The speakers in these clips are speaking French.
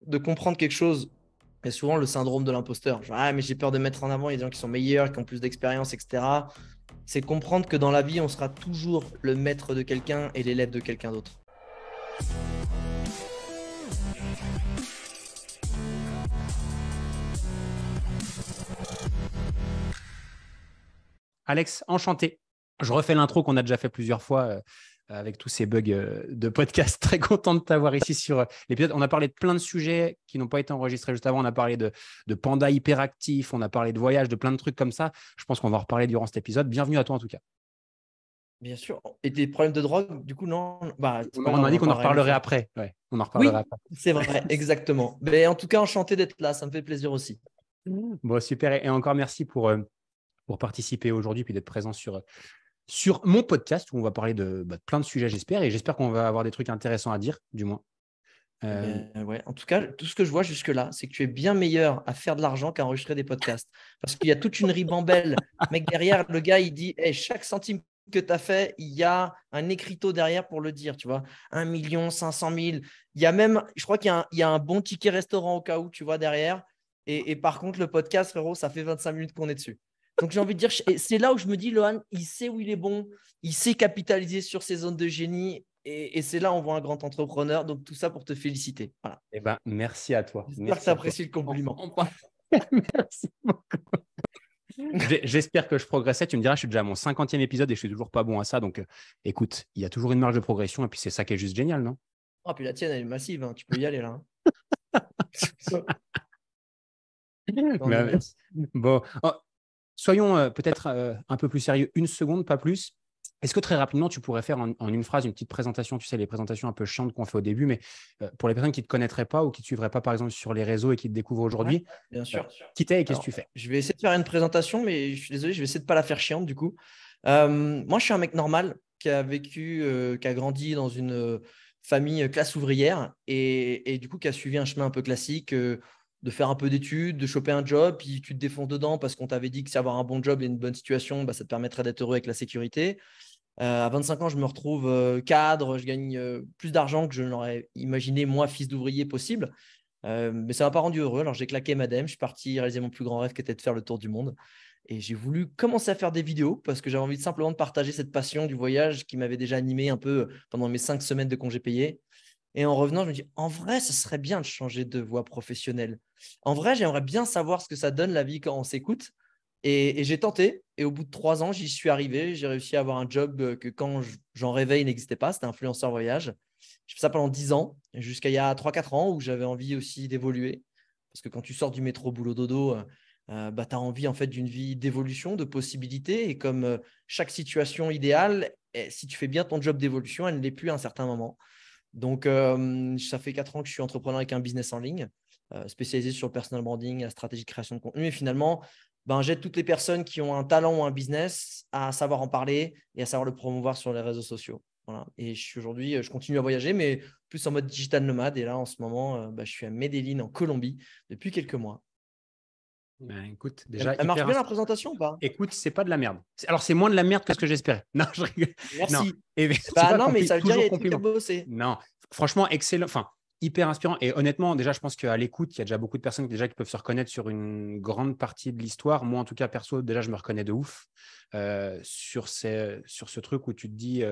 de comprendre quelque chose. Et souvent, le syndrome de l'imposteur. Genre, ah, mais j'ai peur de mettre en avant, il y a des gens qui sont meilleurs, qui ont plus d'expérience, etc. C'est comprendre que dans la vie, on sera toujours le maître de quelqu'un et l'élève de quelqu'un d'autre. Alex, enchanté. Je refais l'intro qu'on a déjà fait plusieurs fois avec tous ces bugs de podcast. Très content de t'avoir ici sur l'épisode. On a parlé de plein de sujets qui n'ont pas été enregistrés juste avant. On a parlé de panda hyperactifs, on a parlé de voyage, de plein de trucs comme ça. Je pense qu'on va en reparler durant cet épisode. Bienvenue à toi en tout cas. Bien sûr. Et des problèmes de drogue, du coup, non. Bah, c'est pas On grave, a on dit en qu'on en parlera une autre reparlerait fois. après. Ouais, on en reparlera Oui, après. c'est vrai, exactement. Mais en tout cas, enchanté d'être là. Ça me fait plaisir aussi. Bon, super. Et encore merci pour participer aujourd'hui puis d'être présent sur mon podcast où on va parler de plein de sujets, j'espère. Et j'espère qu'on va avoir des trucs intéressants à dire, du moins. Eh bien, ouais. En tout cas, tout ce que je vois jusque-là, c'est que tu es bien meilleur à faire de l'argent qu'à enregistrer des podcasts. Parce qu'il y a toute une ribambelle. Mec, derrière, le gars, il dit hey, chaque centime que tu as fait, il y a un écriteau derrière pour le dire. Tu vois, 1 500 000. Il y a même, je crois il y a un bon ticket restaurant au cas où, tu vois, derrière. Et par contre, le podcast, frérot, ça fait 25 minutes qu'on est dessus. Donc, j'ai envie de dire, c'est là où je me dis, Lohan, il sait où il est bon, il sait capitaliser sur ses zones de génie. Et c'est là où on voit un grand entrepreneur. Donc, tout ça pour te féliciter. Voilà. Eh ben, merci à toi. J'espère que tu Merci à toi. apprécies le compliment. Merci beaucoup. J'espère que je progressais. Tu me diras, je suis déjà à mon 50e épisode et je suis toujours pas bon à ça. Donc, écoute, il y a toujours une marge de progression et puis c'est ça qui est juste génial, non? Ah, puis la tienne, elle est massive. Hein. Tu peux y aller là. Non, mais Mais, merci. bon, oh, soyons peut-être un peu plus sérieux, une seconde, pas plus. Est-ce que très rapidement, tu pourrais faire en une phrase une petite présentation, tu sais, les présentations un peu chiantes qu'on fait au début, mais pour les personnes qui ne te connaîtraient pas ou qui ne te suivraient pas, par exemple, sur les réseaux et qui te découvrent Ouais, aujourd'hui, bien sûr. qui t'es et qu'est-ce que Alors, tu fais? je vais essayer de faire une présentation, mais je suis désolé, je vais essayer de ne pas la faire chiante du coup. Moi, je suis un mec normal qui a vécu, qui a grandi dans une famille classe ouvrière et du coup qui a suivi un chemin un peu classique de faire un peu d'études, de choper un job, puis tu te défonces dedans parce qu'on t'avait dit que c'est avoir un bon job et une bonne situation, bah, ça te permettrait d'être heureux avec la sécurité. À 25 ans, je me retrouve cadre, je gagne plus d'argent que je n'aurais imaginé, moi, fils d'ouvrier possible. Mais ça m'a pas rendu heureux. Alors, j'ai claqué madame, je suis parti réaliser mon plus grand rêve qui était de faire le tour du monde. Et j'ai voulu commencer à faire des vidéos parce que j'avais envie simplement de partager cette passion du voyage qui m'avait déjà animé un peu pendant mes 5 semaines de congés payés. Et en revenant, je me dis, en vrai, ce serait bien de changer de voie professionnelle. En vrai, j'aimerais bien savoir ce que ça donne la vie quand on s'écoute. Et j'ai tenté. Et au bout de 3 ans, j'y suis arrivé. J'ai réussi à avoir un job que quand j'en rêvais, il n'existait pas. C'était influenceur voyage. J'ai fait ça pendant 10 ans, jusqu'à il y a 3 4 ans où j'avais envie aussi d'évoluer. Parce que quand tu sors du métro boulot dodo, bah, tu as envie en fait d'une vie d'évolution, de possibilités. Et comme chaque situation idéale, si tu fais bien ton job d'évolution, elle ne l'est plus à un certain moment. Donc, ça fait 4 ans que je suis entrepreneur avec un business en ligne, spécialisé sur le personal branding, la stratégie de création de contenu. Et finalement, ben, j'aide toutes les personnes qui ont un talent ou un business à savoir en parler et à savoir le promouvoir sur les réseaux sociaux. Voilà. Et aujourd'hui, je continue à voyager, mais plus en mode digital nomade. Et là, en ce moment, bah, je suis à Medellín, en Colombie, depuis quelques mois. Ben, écoute, Elle, déjà elle marche hyper bien la présentation ou pas? Écoute, c'est pas de la merde. Alors, c'est moins de la merde que ce que j'espérais. Non, je rigole. Non. Merci. Et tu Bah vois, non, mais ça veut dire qu'il y toujours a des trucs à compliment. bosser. Non, franchement, excellent. Enfin, hyper inspirant. Et honnêtement, déjà, je pense qu'à l'écoute, il y a déjà beaucoup de personnes déjà qui peuvent se reconnaître sur une grande partie de l'histoire. Moi, en tout cas, perso, déjà, je me reconnais de ouf sur ce truc où tu te dis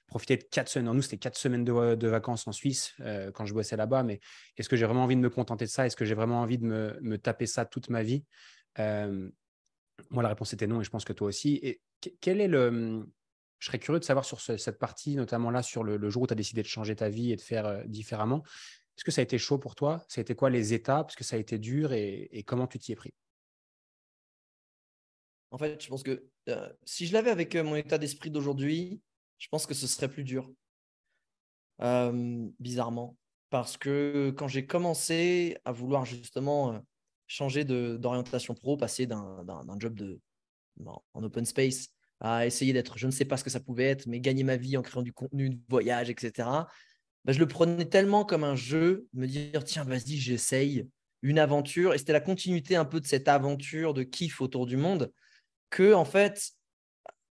profiter de 4 semaines. Non, nous, c'était 4 semaines de vacances en Suisse quand je bossais là-bas. Mais est-ce que j'ai vraiment envie de me contenter de ça? Est-ce que j'ai vraiment envie de me taper ça toute ma vie? Moi, la réponse était non, et je pense que toi aussi. Et quel est le. Je serais curieux de savoir sur cette partie, notamment là, sur le jour où tu as décidé de changer ta vie et de faire différemment. Est-ce que ça a été chaud pour toi? Ça a été quoi les étapes? Est-ce que ça a été dur et comment tu t'y es pris? En fait, je pense que si je l'avais avec mon état d'esprit d'aujourd'hui, je pense que ce serait plus dur, bizarrement. Parce que quand j'ai commencé à vouloir justement changer d'orientation pro, passer d'un job en open space à essayer d'être, je ne sais pas ce que ça pouvait être, mais gagner ma vie en créant du contenu, de voyage, etc., bah, je le prenais tellement comme un jeu, de me dire, tiens, vas-y, j'essaye une aventure. Et c'était la continuité un peu de cette aventure de kiff autour du monde que, en fait,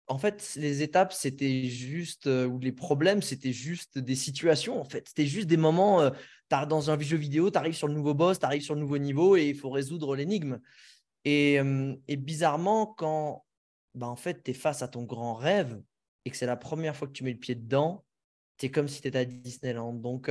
en fait, les étapes, c'était juste, ou les problèmes, c'était juste des situations, en fait. C'était juste des moments, dans un jeu vidéo, tu arrives sur le nouveau boss, tu arrives sur le nouveau niveau et il faut résoudre l'énigme. Et bizarrement, quand en fait, tu es face à ton grand rêve et que c'est la première fois que tu mets le pied dedans, tu es comme si tu étais à Disneyland. Donc,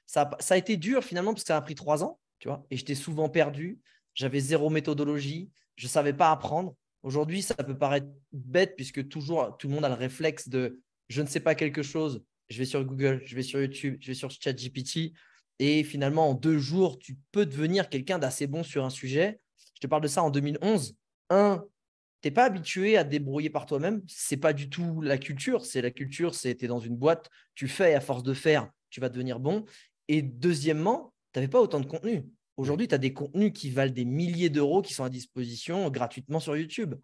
ça a été dur finalement parce que ça a pris 3 ans, tu vois, et j'étais souvent perdu. J'avais zéro méthodologie, je ne savais pas apprendre. Aujourd'hui, ça peut paraître bête puisque toujours, tout le monde a le réflexe de je ne sais pas quelque chose, je vais sur Google, je vais sur YouTube, je vais sur ChatGPT. Et finalement, en 2 jours, tu peux devenir quelqu'un d'assez bon sur un sujet. Je te parle de ça en 2011. Tu n'es pas habitué à te débrouiller par toi-même. Ce n'est pas du tout la culture. C'est la culture, c'est tu es dans une boîte, tu fais, à force de faire, tu vas devenir bon. Et deuxièmement, tu n'avais pas autant de contenu. Aujourd'hui, tu as des contenus qui valent des milliers d'euros qui sont à disposition gratuitement sur YouTube.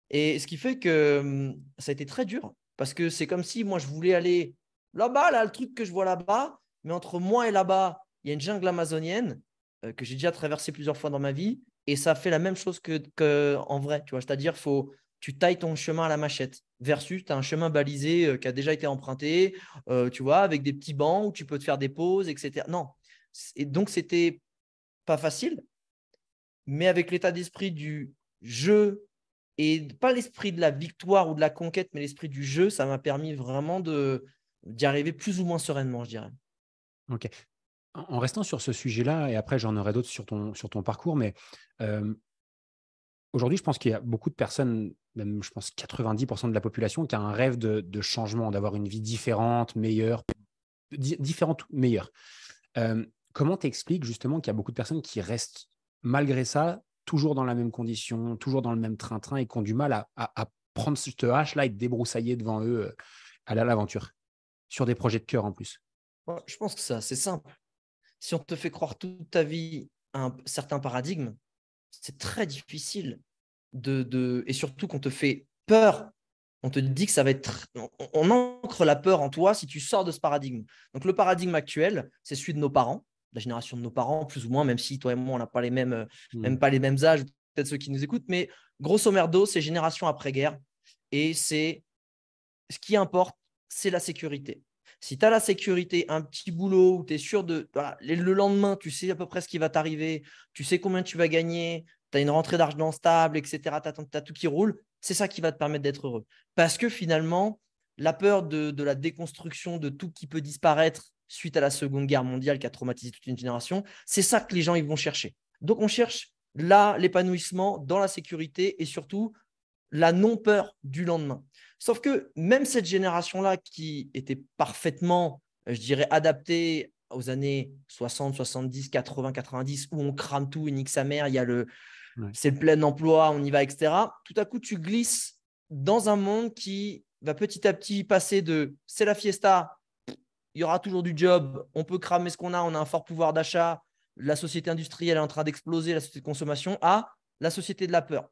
Et ce qui fait que ça a été très dur parce que c'est comme si moi, je voulais aller là-bas, là, le truc que je vois là-bas, mais entre moi et là-bas, il y a une jungle amazonienne que j'ai déjà traversée plusieurs fois dans ma vie et ça fait la même chose que en vrai. Tu vois, c'est-à-dire, tu tailles ton chemin à la machette versus tu as un chemin balisé qui a déjà été emprunté, tu vois, avec des petits bancs où tu peux te faire des pauses, etc. Non. Et donc, c'était pas facile, mais avec l'état d'esprit du jeu et pas l'esprit de la victoire ou de la conquête, mais l'esprit du jeu, ça m'a permis vraiment d'y arriver plus ou moins sereinement, je dirais. Ok. En restant sur ce sujet-là, et après j'en aurai d'autres sur ton parcours, mais euh, aujourd'hui, je pense qu'il y a beaucoup de personnes, même je pense 90% de la population, qui a un rêve de changement, d'avoir une vie différente, meilleure, différente, meilleure. Comment t'expliques justement qu'il y a beaucoup de personnes qui restent malgré ça, toujours dans la même condition, toujours dans le même train-train et qui ont du mal à prendre cette hache-là et de débroussailler devant eux, aller à l'aventure, sur des projets de cœur en plus? Ouais, je pense que c'est simple. Si on te fait croire toute ta vie à un certain paradigme, c'est très difficile et surtout qu'on te fait peur. On te dit que ça va être. On ancre la peur en toi si tu sors de ce paradigme. Donc, le paradigme actuel, c'est celui de nos parents, la génération de nos parents, plus ou moins, même si toi et moi, on n'a pas les mêmes, même pas les mêmes âges, peut-être ceux qui nous écoutent, mais grosso merdo, c'est génération après-guerre. Et ce qui importe, c'est la sécurité. Si tu as la sécurité, un petit boulot où tu es sûr de. Voilà, le lendemain, tu sais à peu près ce qui va t'arriver, tu sais combien tu vas gagner, tu as une rentrée d'argent stable, etc. Tu as tout qui roule, c'est ça qui va te permettre d'être heureux. Parce que finalement, la peur de la déconstruction de tout qui peut disparaître suite à la Seconde Guerre mondiale qui a traumatisé toute une génération, c'est ça que les gens ils vont chercher. Donc, on cherche là l'épanouissement dans la sécurité et surtout la non-peur du lendemain. Sauf que même cette génération-là qui était parfaitement, je dirais, adaptée aux années 60, 70, 80, 90, où on crame tout, nique sa mère, Ouais. c'est le plein emploi, on y va, etc. Tout à coup, tu glisses dans un monde qui va petit à petit passer de c'est la fiesta, il y aura toujours du job, on peut cramer ce qu'on a, on a un fort pouvoir d'achat, la société industrielle est en train d'exploser, la société de consommation, à la société de la peur.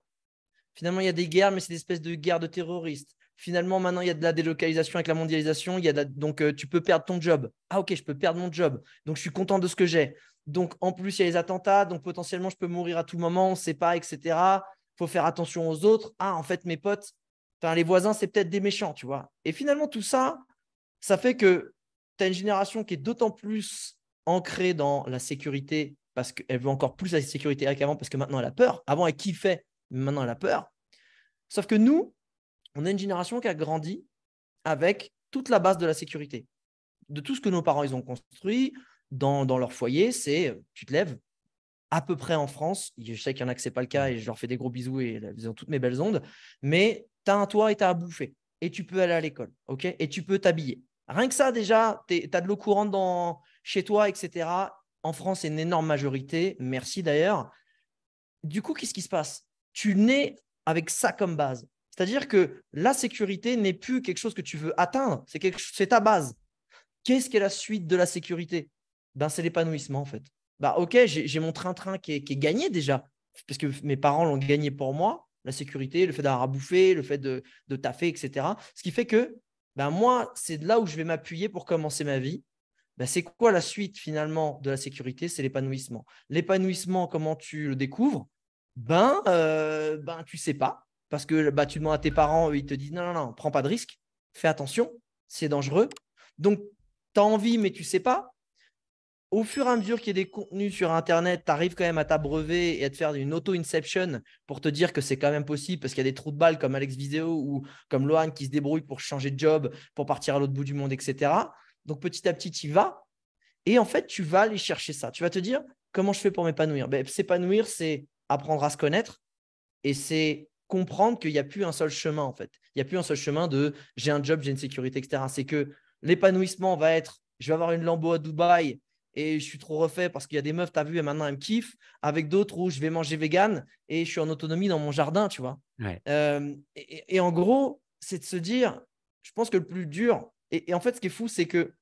Finalement, il y a des guerres, mais c'est des espèces de guerres de terroristes. Finalement, maintenant, il y a de la délocalisation avec la mondialisation. Donc, tu peux perdre ton job. Ah, ok, je peux perdre mon job. Donc, je suis content de ce que j'ai. Donc, en plus, il y a les attentats. Donc, potentiellement, je peux mourir à tout moment. On ne sait pas, etc. Il faut faire attention aux autres. Ah, en fait, mes potes, les voisins, c'est peut-être des méchants, tu vois. Et finalement, tout ça, ça fait que tu as une génération qui est d'autant plus ancrée dans la sécurité parce qu'elle veut encore plus la sécurité qu'avant parce que maintenant, elle a peur. Avant, elle kiffait, mais maintenant, elle a peur. Sauf que nous, on est une génération qui a grandi avec toute la base de la sécurité. De tout ce que nos parents ils ont construit dans leur foyer, c'est tu te lèves à peu près en France. Je sais qu'il y en a que ce n'est pas le cas et je leur fais des gros bisous et ils ont toutes mes belles ondes. Mais tu as un toit et tu as à bouffer. Et tu peux aller à l'école. Ok, et tu peux t'habiller. Rien que ça, déjà, tu as de l'eau courante chez toi, etc. En France, c'est une énorme majorité. Merci d'ailleurs. Du coup, qu'est-ce qui se passe? Tu nais avec ça comme base. C'est-à-dire que la sécurité n'est plus quelque chose que tu veux atteindre, c'est ta base. Qu'est-ce qu'est la suite de la sécurité? C'est l'épanouissement, en fait. Ok, j'ai mon train-train qui est gagné déjà, parce que mes parents l'ont gagné pour moi, la sécurité, le fait d'avoir à bouffer, le fait de taffer, etc. Ce qui fait que moi, c'est de là où je vais m'appuyer pour commencer ma vie. C'est quoi la suite finalement de la sécurité? C'est l'épanouissement. L'épanouissement, comment tu le découvres? Tu sais pas. parce que bah, tu demandes à tes parents, eux, ils te disent non, prends pas de risque, fais attention, c'est dangereux. Donc, tu as envie, mais tu ne sais pas. Au fur et à mesure qu'il y a des contenus sur Internet, tu arrives quand même à t'abreuver et à te faire une auto-inception pour te dire que c'est quand même possible parce qu'il y a des trous de balles comme Alex Viseo ou comme Lohan qui se débrouille pour changer de job, pour partir à l'autre bout du monde, etc. Donc, petit à petit, tu y vas. Et en fait, tu vas aller chercher ça. Tu vas te dire, comment je fais pour m'épanouir? S'épanouir, c'est apprendre à se connaître et c'est comprendre qu'il n'y a plus un seul chemin, en fait. Il n'y a plus un seul chemin de j'ai un job, j'ai une sécurité, etc. C'est que l'épanouissement va être, je vais avoir une Lambo à Dubaï et je suis trop refait parce qu'il y a des meufs, tu as vu, et maintenant elles me kiffent, avec d'autres où je vais manger vegan et je suis en autonomie dans mon jardin, tu vois. Ouais. Et en gros, c'est de se dire, je pense que le plus dur, et en fait, ce qui est fou, c'est que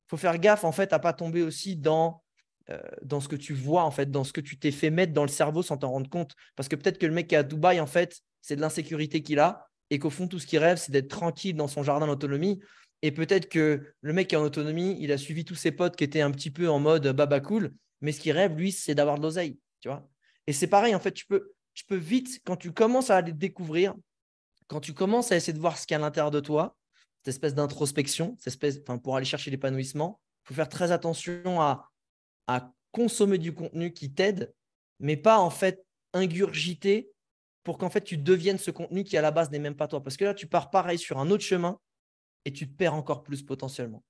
faut faire gaffe en fait à pas tomber aussi dans ce que tu vois, en fait, dans ce que tu t'es fait mettre dans le cerveau sans t'en rendre compte. Parce que peut-être que le mec qui est à Dubaï, en fait, c'est de l'insécurité qu'il a et qu'au fond, tout ce qu'il rêve, c'est d'être tranquille dans son jardin d'autonomie. Et peut-être que le mec qui est en autonomie, il a suivi tous ses potes qui étaient un petit peu en mode baba cool, mais ce qu'il rêve, lui, c'est d'avoir de l'oseille, tu vois. Et c'est pareil, en fait, tu peux vite, quand tu commences à aller te découvrir, quand tu commences à essayer de voir ce qu'il y a à l'intérieur de toi, cette espèce d'introspection, pour aller chercher l'épanouissement, il faut faire très attention à consommer du contenu qui t'aide, mais pas en fait ingurgiter pour qu'en fait tu deviennes ce contenu qui à la base n'est même pas toi. Parce que là, tu pars pareil sur un autre chemin et tu te perds encore plus potentiellement.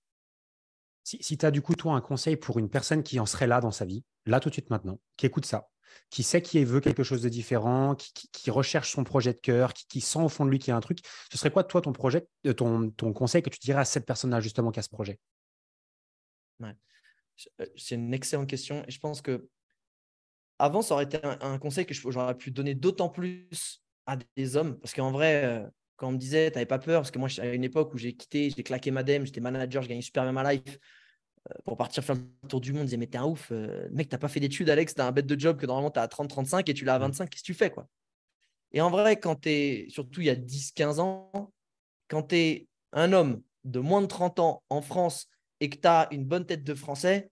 Si tu as du coup, toi, un conseil pour une personne qui en serait là dans sa vie, là tout de suite maintenant, qui écoute ça, qui sait qu'il veut quelque chose de différent, qui recherche son projet de cœur, qui sent au fond de lui qu'il y a un truc, ce serait quoi, toi, ton conseil que tu dirais à cette personne-là, justement, qui a ce projet? Ouais. C'est une excellente question et je pense que avant, ça aurait été un conseil que j'aurais pu donner d'autant plus à des hommes parce qu'en vrai, quand on me disait, tu n'avais pas peur, parce que moi, à une époque où j'ai quitté, j'ai claqué madame, j'étais manager, je gagnais super bien ma life pour partir faire le tour du monde, ils disaient, mais t'es un ouf, mec, t'as pas fait d'études, Alex, t'as un bête de job que normalement t'as à 30-35 et tu l'as à 25, qu'est-ce que tu fais, quoi? Et en vrai, quand t'es, surtout il y a 10-15 ans, quand t'es un homme de moins de 30 ans en France et que t'as une bonne tête de français,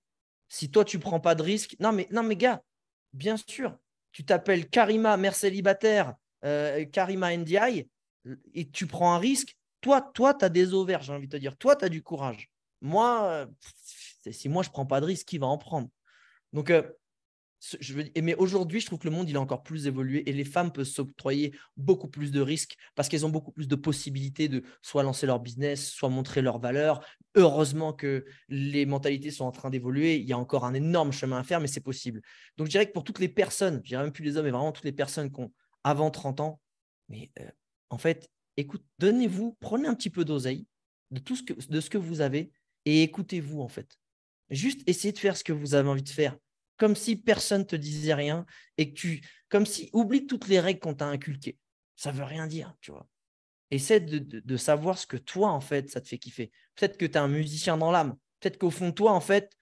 si toi tu prends pas de risque, non mais gars, bien sûr, tu t'appelles Karima, mère célibataire, Karima NDI, et tu prends un risque, toi, tu as des ovaires, j'ai envie de te dire, toi, tu as du courage. Moi, si moi je prends pas de risque, qui va en prendre? Donc, mais aujourd'hui, je trouve que le monde il a encore plus évolué et les femmes peuvent s'octroyer beaucoup plus de risques parce qu'elles ont beaucoup plus de possibilités de soit lancer leur business, soit montrer leur valeur. Heureusement que les mentalités sont en train d'évoluer. Il y a encore un énorme chemin à faire, mais c'est possible. Donc, je dirais que pour toutes les personnes, je dirais même plus les hommes, mais vraiment toutes les personnes qui ont avant 30 ans, mais en fait, écoute, donnez-vous, prenez un petit peu d'oseille de ce que vous avez et écoutez-vous en fait. Juste essayez de faire ce que vous avez envie de faire comme si personne ne te disait rien et comme si, oublie toutes les règles qu'on t'a inculquées. Ça ne veut rien dire, tu vois. Essaie de savoir ce que toi, en fait, ça te fait kiffer. Peut-être que tu es un musicien dans l'âme. Peut-être qu'au fond de toi, en fait,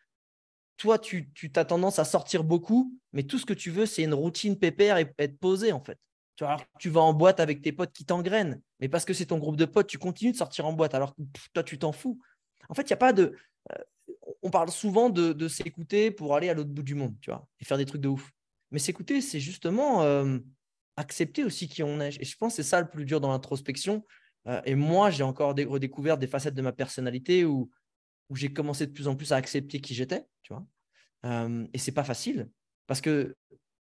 toi, tu as tendance à sortir beaucoup, mais tout ce que tu veux, c'est une routine pépère et être posé, en fait. Tu vois, alors, tu vas en boîte avec tes potes qui t'engrainent, mais parce que c'est ton groupe de potes, tu continues de sortir en boîte, alors que toi, tu t'en fous. En fait, il n'y a pas de. On parle souvent de s'écouter pour aller à l'autre bout du monde, tu vois, et faire des trucs de ouf. Mais s'écouter, c'est justement accepter aussi qui on est. Et je pense que c'est ça le plus dur dans l'introspection. Et moi, j'ai encore redécouvert des facettes de ma personnalité où j'ai commencé de plus en plus à accepter qui j'étais, tu vois. Et c'est pas facile parce que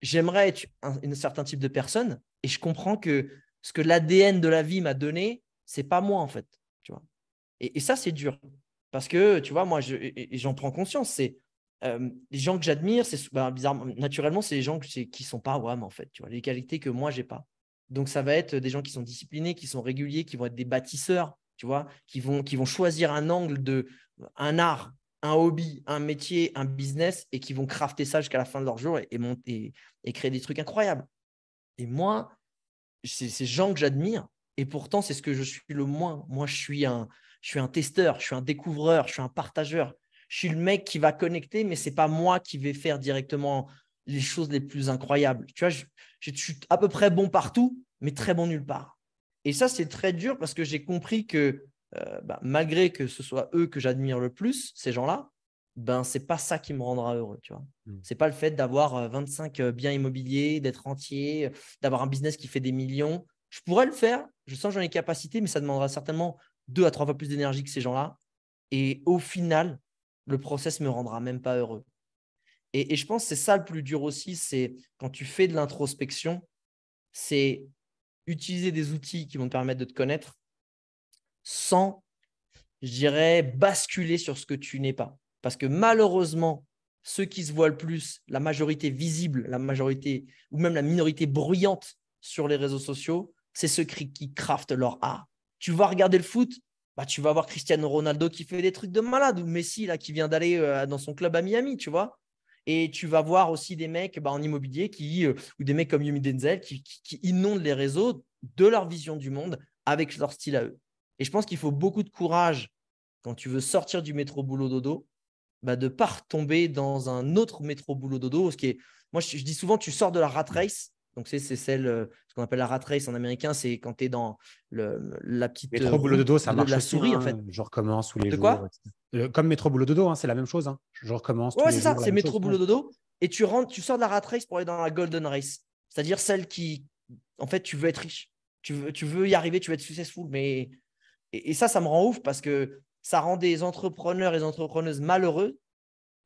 j'aimerais être un certain type de personne et je comprends que ce que l'ADN de la vie m'a donné, c'est pas moi en fait, tu vois. Et ça, c'est dur. Parce que, tu vois, moi, et j'en prends conscience. C'est les gens que j'admire, bizarrement, naturellement, c'est les gens qui ne sont pas WAM, en fait. Tu vois, les qualités que moi, je n'ai pas. Donc, ça va être des gens qui sont disciplinés, qui sont réguliers, qui vont être des bâtisseurs, tu vois, qui vont choisir un angle un art, un hobby, un métier, un business, et qui vont crafter ça jusqu'à la fin de leur jour et créer des trucs incroyables. Et moi, c'est ces gens que j'admire. Et pourtant, c'est ce que je suis le moins. Moi, je suis un testeur, je suis un découvreur, je suis un partageur. Je suis le mec qui va connecter, mais ce n'est pas moi qui vais faire directement les choses les plus incroyables. Tu vois, je suis à peu près bon partout, mais très bon nulle part. Et ça, c'est très dur parce que j'ai compris que malgré que ce soit eux que j'admire le plus, ces gens-là, ben, ce n'est pas ça qui me rendra heureux. Tu vois. Ce n'est pas le fait d'avoir 25 biens immobiliers, d'être entier, d'avoir un business qui fait des millions. Je pourrais le faire, je sens que j'en ai capacité, mais ça demandera certainement 2 à 3 fois plus d'énergie que ces gens-là. Et au final, le process me rendra même pas heureux. Et je pense que c'est ça le plus dur aussi, c'est quand tu fais de l'introspection, c'est utiliser des outils qui vont te permettre de te connaître sans, je dirais, basculer sur ce que tu n'es pas. Parce que malheureusement, ceux qui se voient le plus, la majorité visible, la majorité ou même la minorité bruyante sur les réseaux sociaux, c'est ceux qui craftent leur art. Tu vas regarder le foot, bah, tu vas voir Cristiano Ronaldo qui fait des trucs de malade ou Messi là, qui vient d'aller dans son club à Miami, tu vois. Et tu vas voir aussi des mecs en immobilier ou des mecs comme Yumi Denzel qui inondent les réseaux de leur vision du monde avec leur style à eux. Et je pense qu'il faut beaucoup de courage quand tu veux sortir du métro boulot dodo, bah, de ne pas retomber dans un autre métro boulot dodo. Moi, je dis souvent, tu sors de la rat race. Donc, c'est celle, ce qu'on appelle la rat race en américain, c'est quand tu es dans la petite Métro boulot roue dodo, ça de marche la aussi. souris, en Hein. fait. Je recommence tous les De jours. quoi? Etc. Comme métro boulot dodo, hein, c'est la même chose. Hein. Je recommence tous Ouais, les c'est ça, jours la c'est même chose. métro boulot dodo. Et tu sors de la rat race pour aller dans la golden race. C'est-à-dire celle qui, en fait, tu veux être riche. Tu veux y arriver, tu veux être successful. Et ça me rend ouf parce que ça rend des entrepreneurs et des entrepreneuses malheureux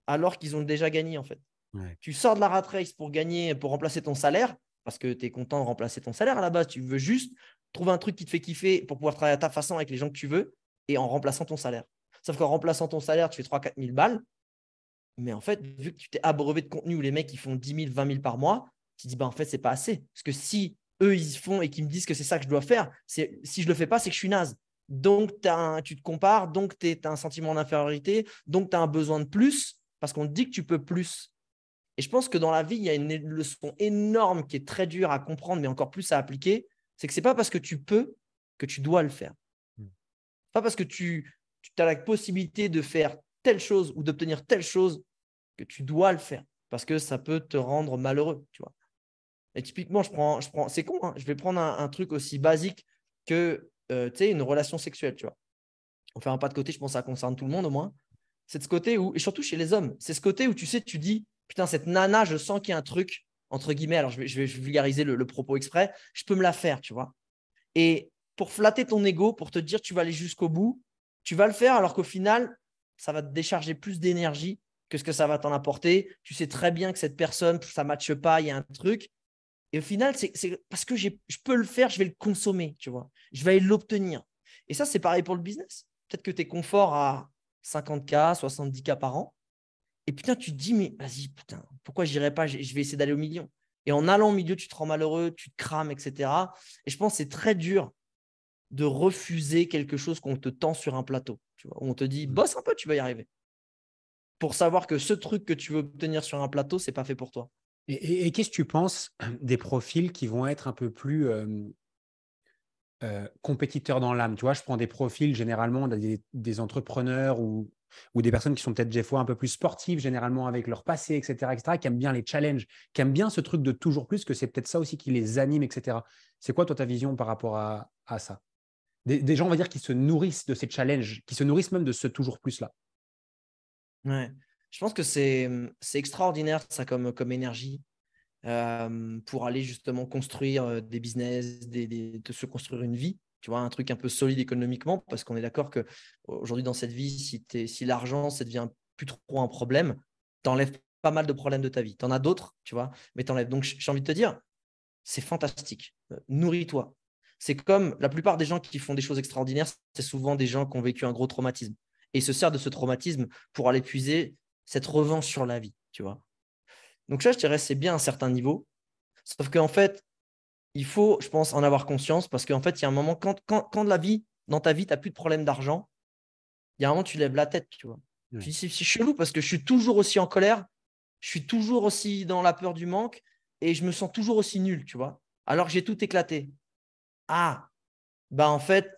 alors qu'ils ont déjà gagné, en fait. Ouais. Tu sors de la rat race pour gagner, pour remplacer ton salaire, parce que tu es content de remplacer ton salaire à la base. Tu veux juste trouver un truc qui te fait kiffer pour pouvoir travailler à ta façon avec les gens que tu veux et en remplaçant ton salaire. Sauf qu'en remplaçant ton salaire, tu fais 3 4 000 balles. Mais en fait, vu que tu t'es abreuvé de contenu où les mecs ils font 10 000, 20 000 par mois, tu te dis, bah, en fait, c'est pas assez. Parce que si eux, ils font et qu'ils me disent que c'est ça que je dois faire, si je le fais pas, c'est que je suis naze. Donc, tu te compares, donc tu as un sentiment d'infériorité, donc tu as un besoin de plus parce qu'on te dit que tu peux plus. Et je pense que dans la vie, il y a une leçon énorme qui est très dure à comprendre, mais encore plus à appliquer. C'est que ce n'est pas parce que tu peux que tu dois le faire. Pas parce que tu as la possibilité de faire telle chose ou d'obtenir telle chose que tu dois le faire. Parce que ça peut te rendre malheureux, tu vois. Et typiquement, c'est con, hein, je vais prendre un truc aussi basique que une relation sexuelle, tu vois. On fait un pas de côté, je pense que ça concerne tout le monde au moins. C'est de ce côté où, et surtout chez les hommes, c'est ce côté où tu sais, tu dis, putain, cette nana, je sens qu'il y a un truc, entre guillemets, alors je vais vulgariser le propos exprès, je peux me la faire, tu vois. Et pour flatter ton ego, pour te dire tu vas aller jusqu'au bout, tu vas le faire alors qu'au final, ça va te décharger plus d'énergie que ce que ça va t'en apporter. Tu sais très bien que cette personne, ça ne matche pas, il y a un truc. Et au final, c'est parce que je peux le faire, je vais le consommer, tu vois. Je vais l'obtenir. Et ça, c'est pareil pour le business. Peut-être que tu es confort à 50K, 70K par an. Et putain, tu te dis, mais vas-y, putain, pourquoi je n'irai pas? Je vais essayer d'aller au million. Et en allant au milieu, tu te rends malheureux, tu te crames, etc. Et je pense que c'est très dur de refuser quelque chose qu'on te tend sur un plateau. Tu vois, où on te dit, bosse un peu, tu vas y arriver. Pour savoir que ce truc que tu veux obtenir sur un plateau, c'est pas fait pour toi. Et qu'est-ce que tu penses des profils qui vont être un peu plus compétiteurs dans l'âme? Tu vois, je prends des profils généralement des entrepreneurs ou des personnes qui sont peut-être des fois un peu plus sportives, généralement avec leur passé, etc., qui aiment bien les challenges, qui aiment bien ce truc de toujours plus, que c'est peut-être ça aussi qui les anime, etc. C'est quoi, toi, ta vision par rapport à ça? Des gens, on va dire, qui se nourrissent de ces challenges, qui se nourrissent même de ce toujours plus-là. Ouais. Je pense que c'est extraordinaire, ça, comme énergie, pour aller justement construire des business, de se construire une vie. Tu vois, un truc un peu solide économiquement, parce qu'on est d'accord qu'aujourd'hui, dans cette vie, si l'argent, ça devient plus trop un problème, tu enlèves pas mal de problèmes de ta vie. Tu en as d'autres, tu vois, mais tu enlèves. Donc, j'ai envie de te dire, c'est fantastique. Nourris-toi. C'est comme la plupart des gens qui font des choses extraordinaires, c'est souvent des gens qui ont vécu un gros traumatisme. Et ils se servent de ce traumatisme pour aller puiser cette revanche sur la vie, tu vois. Donc ça, je dirais, c'est bien à un certain niveau. Sauf qu'en fait, il faut, je pense, en avoir conscience parce qu'en fait, il y a un moment, quand dans ta vie, tu n'as plus de problème d'argent, il y a un moment, tu lèves la tête, tu vois. Tu Ouais. dis, c'est chelou parce que je suis toujours aussi en colère, je suis toujours aussi dans la peur du manque et je me sens toujours aussi nul, tu vois. Alors que j'ai tout éclaté. Ah, bah en fait,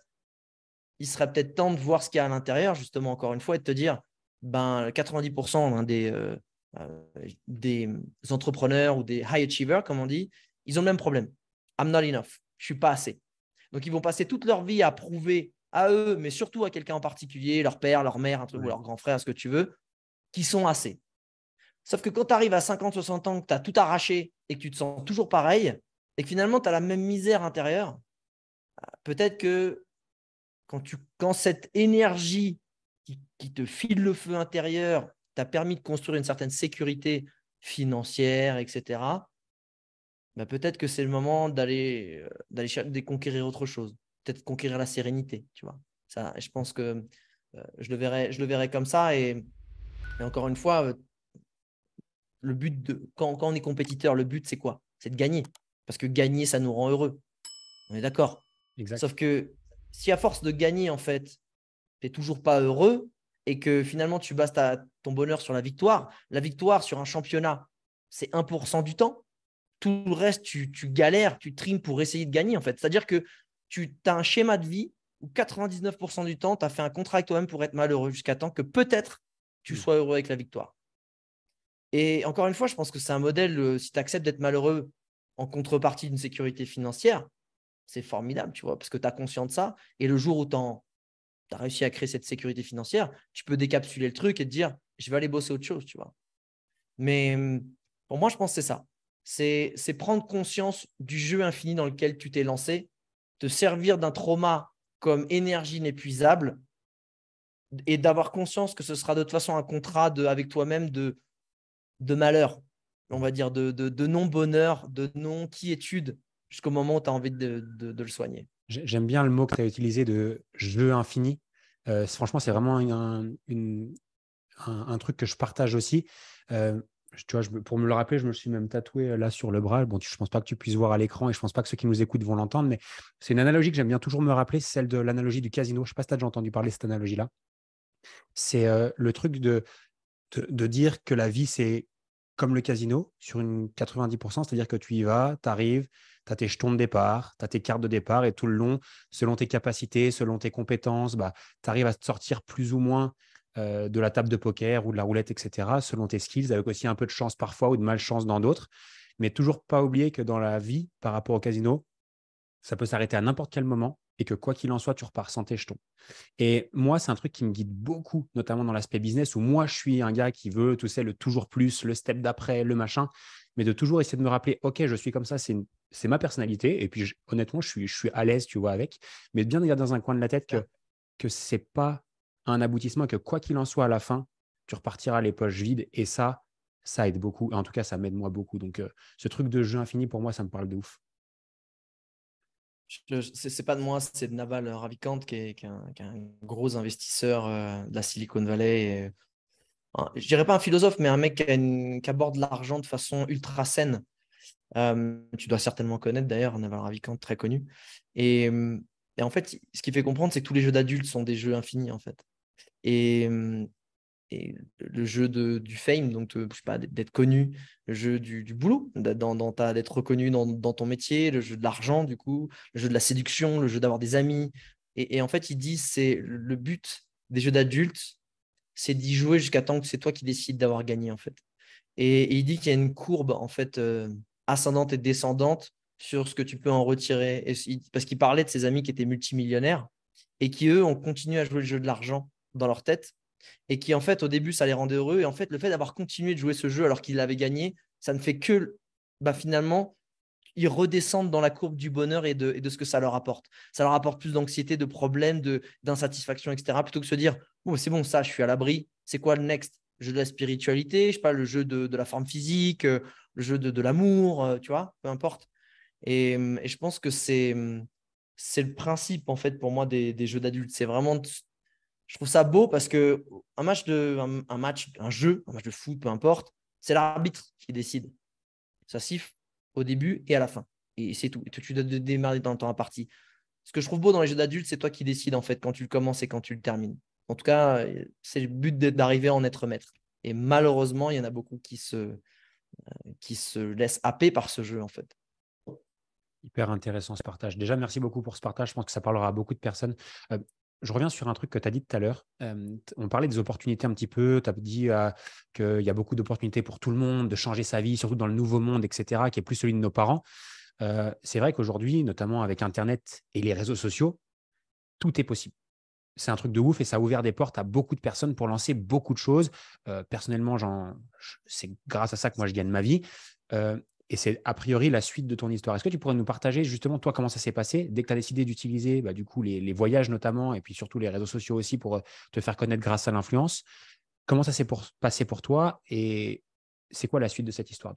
il serait peut-être temps de voir ce qu'il y a à l'intérieur, justement, encore une fois, et de te dire, ben, 90% des entrepreneurs ou des high achievers, comme on dit, ils ont le même problème. I'm not enough. Je ne suis pas assez. Donc, ils vont passer toute leur vie à prouver à eux, mais surtout à quelqu'un en particulier, leur père, leur mère, un truc, ou Ouais. leur grand frère, ce que tu veux, qu'ils sont assez. Sauf que quand tu arrives à 50, 60 ans, que tu as tout arraché et que tu te sens toujours pareil, et que finalement, tu as la même misère intérieure, peut-être que quand cette énergie qui te file le feu intérieur t'a permis de construire une certaine sécurité financière, etc., bah, peut-être que c'est le moment d'aller conquérir autre chose, peut-être conquérir la sérénité, tu vois. Ça, je pense que je le verrai comme ça. Et encore une fois, le but quand on est compétiteur, le but c'est quoi? C'est de gagner. Parce que gagner, ça nous rend heureux. On est d'accord. Exact. Sauf que si à force de gagner, en fait, tu n'es toujours pas heureux et que finalement tu bases ton bonheur sur la victoire sur un championnat, c'est 1% du temps. Tout le reste, tu galères, tu trimes pour essayer de gagner, en fait. C'est-à-dire que tu as un schéma de vie où 99% du temps, tu as fait un contrat avec toi-même pour être malheureux jusqu'à temps que peut-être tu sois heureux avec la victoire. Et encore une fois, je pense que c'est un modèle, si tu acceptes d'être malheureux en contrepartie d'une sécurité financière, c'est formidable, tu vois, parce que tu as conscience de ça. Et le jour où tu as réussi à créer cette sécurité financière, tu peux décapsuler le truc et te dire, je vais aller bosser autre chose, tu vois. Mais pour moi, je pense que c'est ça. C'est prendre conscience du jeu infini dans lequel tu t'es lancé, te servir d'un trauma comme énergie inépuisable et d'avoir conscience que ce sera de toute façon un contrat avec toi-même de malheur, on va dire, de non-bonheur, de non-quiétude, jusqu'au moment où tu as envie de le soigner. J'aime bien le mot que tu as utilisé de jeu infini. Franchement, c'est vraiment un truc que je partage aussi. Tu vois, pour me le rappeler, je me suis même tatoué là sur le bras. Bon, je ne pense pas que tu puisses voir à l'écran et je ne pense pas que ceux qui nous écoutent vont l'entendre, mais c'est une analogie que j'aime bien toujours me rappeler, c'est celle de l'analogie du casino. Je ne sais pas si tu as déjà entendu parler de cette analogie-là. C'est le truc de dire que la vie, c'est comme le casino sur une 90%, c'est-à-dire que tu y vas, tu arrives, tu as tes jetons de départ, tu as tes cartes de départ et tout le long, selon tes capacités, selon tes compétences, bah, tu arrives à te sortir plus ou moins de la table de poker ou de la roulette, etc., selon tes skills, avec aussi un peu de chance parfois ou de malchance dans d'autres. Mais toujours pas oublier que dans la vie, par rapport au casino, ça peut s'arrêter à n'importe quel moment et que quoi qu'il en soit, tu repars sans tes jetons. Et moi, c'est un truc qui me guide beaucoup, notamment dans l'aspect business, où moi, je suis un gars qui veut, tu sais, le toujours plus, le step d'après, le machin, mais de toujours essayer de me rappeler, OK, je suis comme ça, c'est ma personnalité. Et puis, honnêtement, je suis à l'aise, tu vois, avec. Mais de bien garder dans un coin de la tête que ce n'est pas un aboutissement, que quoi qu'il en soit, à la fin, tu repartiras les poches vides. Et ça aide beaucoup. En tout cas, ça m'aide moi beaucoup. Donc, ce truc de jeu infini, pour moi, ça me parle de ouf. C'est pas de moi, c'est de Naval Ravikant qui est un gros investisseur de la Silicon Valley. Je dirais pas un philosophe, mais un mec qui aborde l'argent de façon ultra saine. Tu dois certainement connaître d'ailleurs Naval Ravikant, très connu. Et, et en fait, ce qui fait comprendre, c'est que tous les jeux d'adultes sont des jeux infinis en fait. Et, et le jeu du fame, donc je sais pas, d'être connu, le jeu du boulot, d'être reconnu dans ton métier, le jeu de l'argent, du coup, le jeu de la séduction, le jeu d'avoir des amis. Et en fait, il dit c'est le but des jeux d'adultes, c'est d'y jouer jusqu'à temps que c'est toi qui décides d'avoir gagné en fait. Et il dit qu'il y a une courbe en fait ascendante et descendante sur ce que tu peux en retirer. Parce qu'il parlait de ses amis qui étaient multimillionnaires et qui, eux, ont continué à jouer le jeu de l'argent dans leur tête et qui, en fait, au début, ça les rendait heureux. Et en fait, le fait d'avoir continué de jouer ce jeu alors qu'ils l'avaient gagné, ça ne fait que, finalement, ils redescendent dans la courbe du bonheur et de ce que ça leur apporte. Ça leur apporte plus d'anxiété, de problèmes, d'insatisfaction, etc. Plutôt que de se dire, oh, c'est bon, ça, je suis à l'abri. C'est quoi le next? Le jeu de la spiritualité, je sais pas, le jeu de la forme physique, le jeu de l'amour, tu vois, peu importe. Et je pense que c'est le principe, en fait, pour moi, des jeux d'adultes. C'est vraiment, je trouve ça beau parce que un jeu, un match de foot, peu importe, c'est l'arbitre qui décide. Ça siffle au début et à la fin. Et c'est tout. Et tu dois démarrer dans la partie. Ce que je trouve beau dans les jeux d'adultes, c'est toi qui décides en fait quand tu le commences et quand tu le termines. En tout cas, c'est le but d'arriver à en être maître. Et malheureusement, il y en a beaucoup qui se laissent happer par ce jeu en fait. Hyper intéressant ce partage. Déjà, merci beaucoup pour ce partage. Je pense que ça parlera à beaucoup de personnes. Je reviens sur un truc que tu as dit tout à l'heure. On parlait des opportunités un petit peu. Tu as dit qu'il y a beaucoup d'opportunités pour tout le monde, de changer sa vie, surtout dans le nouveau monde, etc., qui est plus celui de nos parents. C'est vrai qu'aujourd'hui, notamment avec Internet et les réseaux sociaux, tout est possible. C'est un truc de ouf et ça a ouvert des portes à beaucoup de personnes pour lancer beaucoup de choses. Personnellement, c'est grâce à ça que moi, je gagne ma vie. Et c'est a priori la suite de ton histoire. Est-ce que tu pourrais nous partager justement, toi, comment ça s'est passé dès que tu as décidé d'utiliser du coup, les voyages notamment, et puis surtout les réseaux sociaux aussi pour te faire connaître grâce à l'influence? Comment ça s'est passé pour toi et c'est quoi la suite de cette histoire?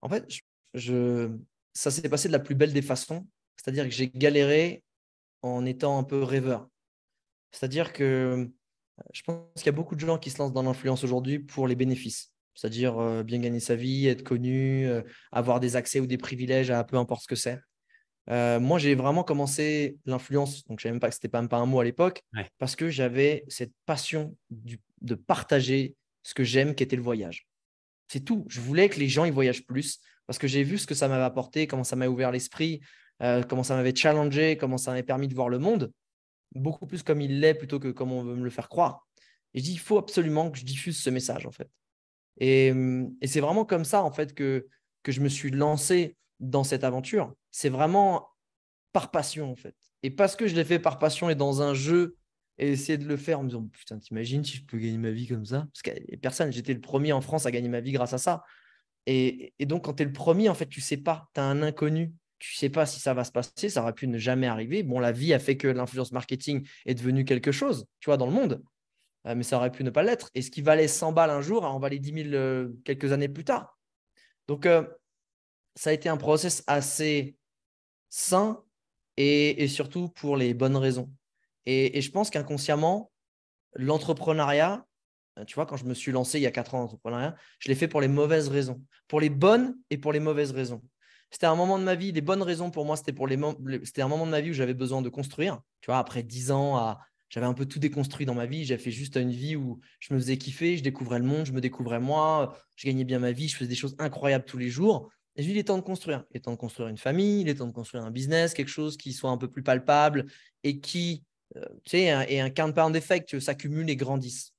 En fait, ça s'est passé de la plus belle des façons. C'est-à-dire que j'ai galéré en étant un peu rêveur. C'est-à-dire que je pense qu'il y a beaucoup de gens qui se lancent dans l'influence aujourd'hui pour les bénéfices. C'est-à-dire bien gagner sa vie, être connu, avoir des accès ou des privilèges à peu importe ce que c'est. Moi, j'ai vraiment commencé l'influence, donc je ne savais même pas que c'était même pas un mot à l'époque, Ouais. parce que j'avais cette passion de partager ce que j'aime, qui était le voyage. C'est tout. Je voulais que les gens ils voyagent plus, parce que j'ai vu ce que ça m'avait apporté, comment ça m'a ouvert l'esprit, comment ça m'avait challengé, comment ça m'avait permis de voir le monde beaucoup plus comme il l'est plutôt que comme on veut me le faire croire. Et je dis, il faut absolument que je diffuse ce message, en fait. Et c'est vraiment comme ça, en fait, que je me suis lancé dans cette aventure. C'est vraiment par passion, en fait. Et parce que je l'ai fait par passion et dans un jeu, et essayer de le faire en me disant, putain, t'imagines si je peux gagner ma vie comme ça? Parce que personne, j'étais le premier en France à gagner ma vie grâce à ça. Et donc, quand tu es le premier, en fait, tu sais pas, tu as un inconnu. Tu sais pas si ça va se passer, ça aurait pu ne jamais arriver. Bon, la vie a fait que l'influence marketing est devenu quelque chose, tu vois, dans le monde, mais ça aurait pu ne pas l'être. Et ce qui valait 100 balles un jour en valait 10 000 quelques années plus tard. Donc, ça a été un process assez sain et surtout pour les bonnes raisons. Et je pense qu'inconsciemment, l'entrepreneuriat, tu vois, quand je me suis lancé il y a 4 ans en entrepreneuriat, je l'ai fait pour les mauvaises raisons, pour les bonnes et pour les mauvaises raisons. C'était un moment de ma vie, les bonnes raisons pour moi, c'était un moment de ma vie où j'avais besoin de construire. Tu vois, après 10 ans, j'avais un peu tout déconstruit dans ma vie. J'ai fait juste une vie où je me faisais kiffer, je découvrais le monde, je me découvrais moi, je gagnais bien ma vie, je faisais des choses incroyables tous les jours. Et je dis, il est temps de construire. Il est temps de construire une famille, il est temps de construire un business, quelque chose qui soit un peu plus palpable et qui, tu sais, et un compound effect, que s'accumule et grandisse.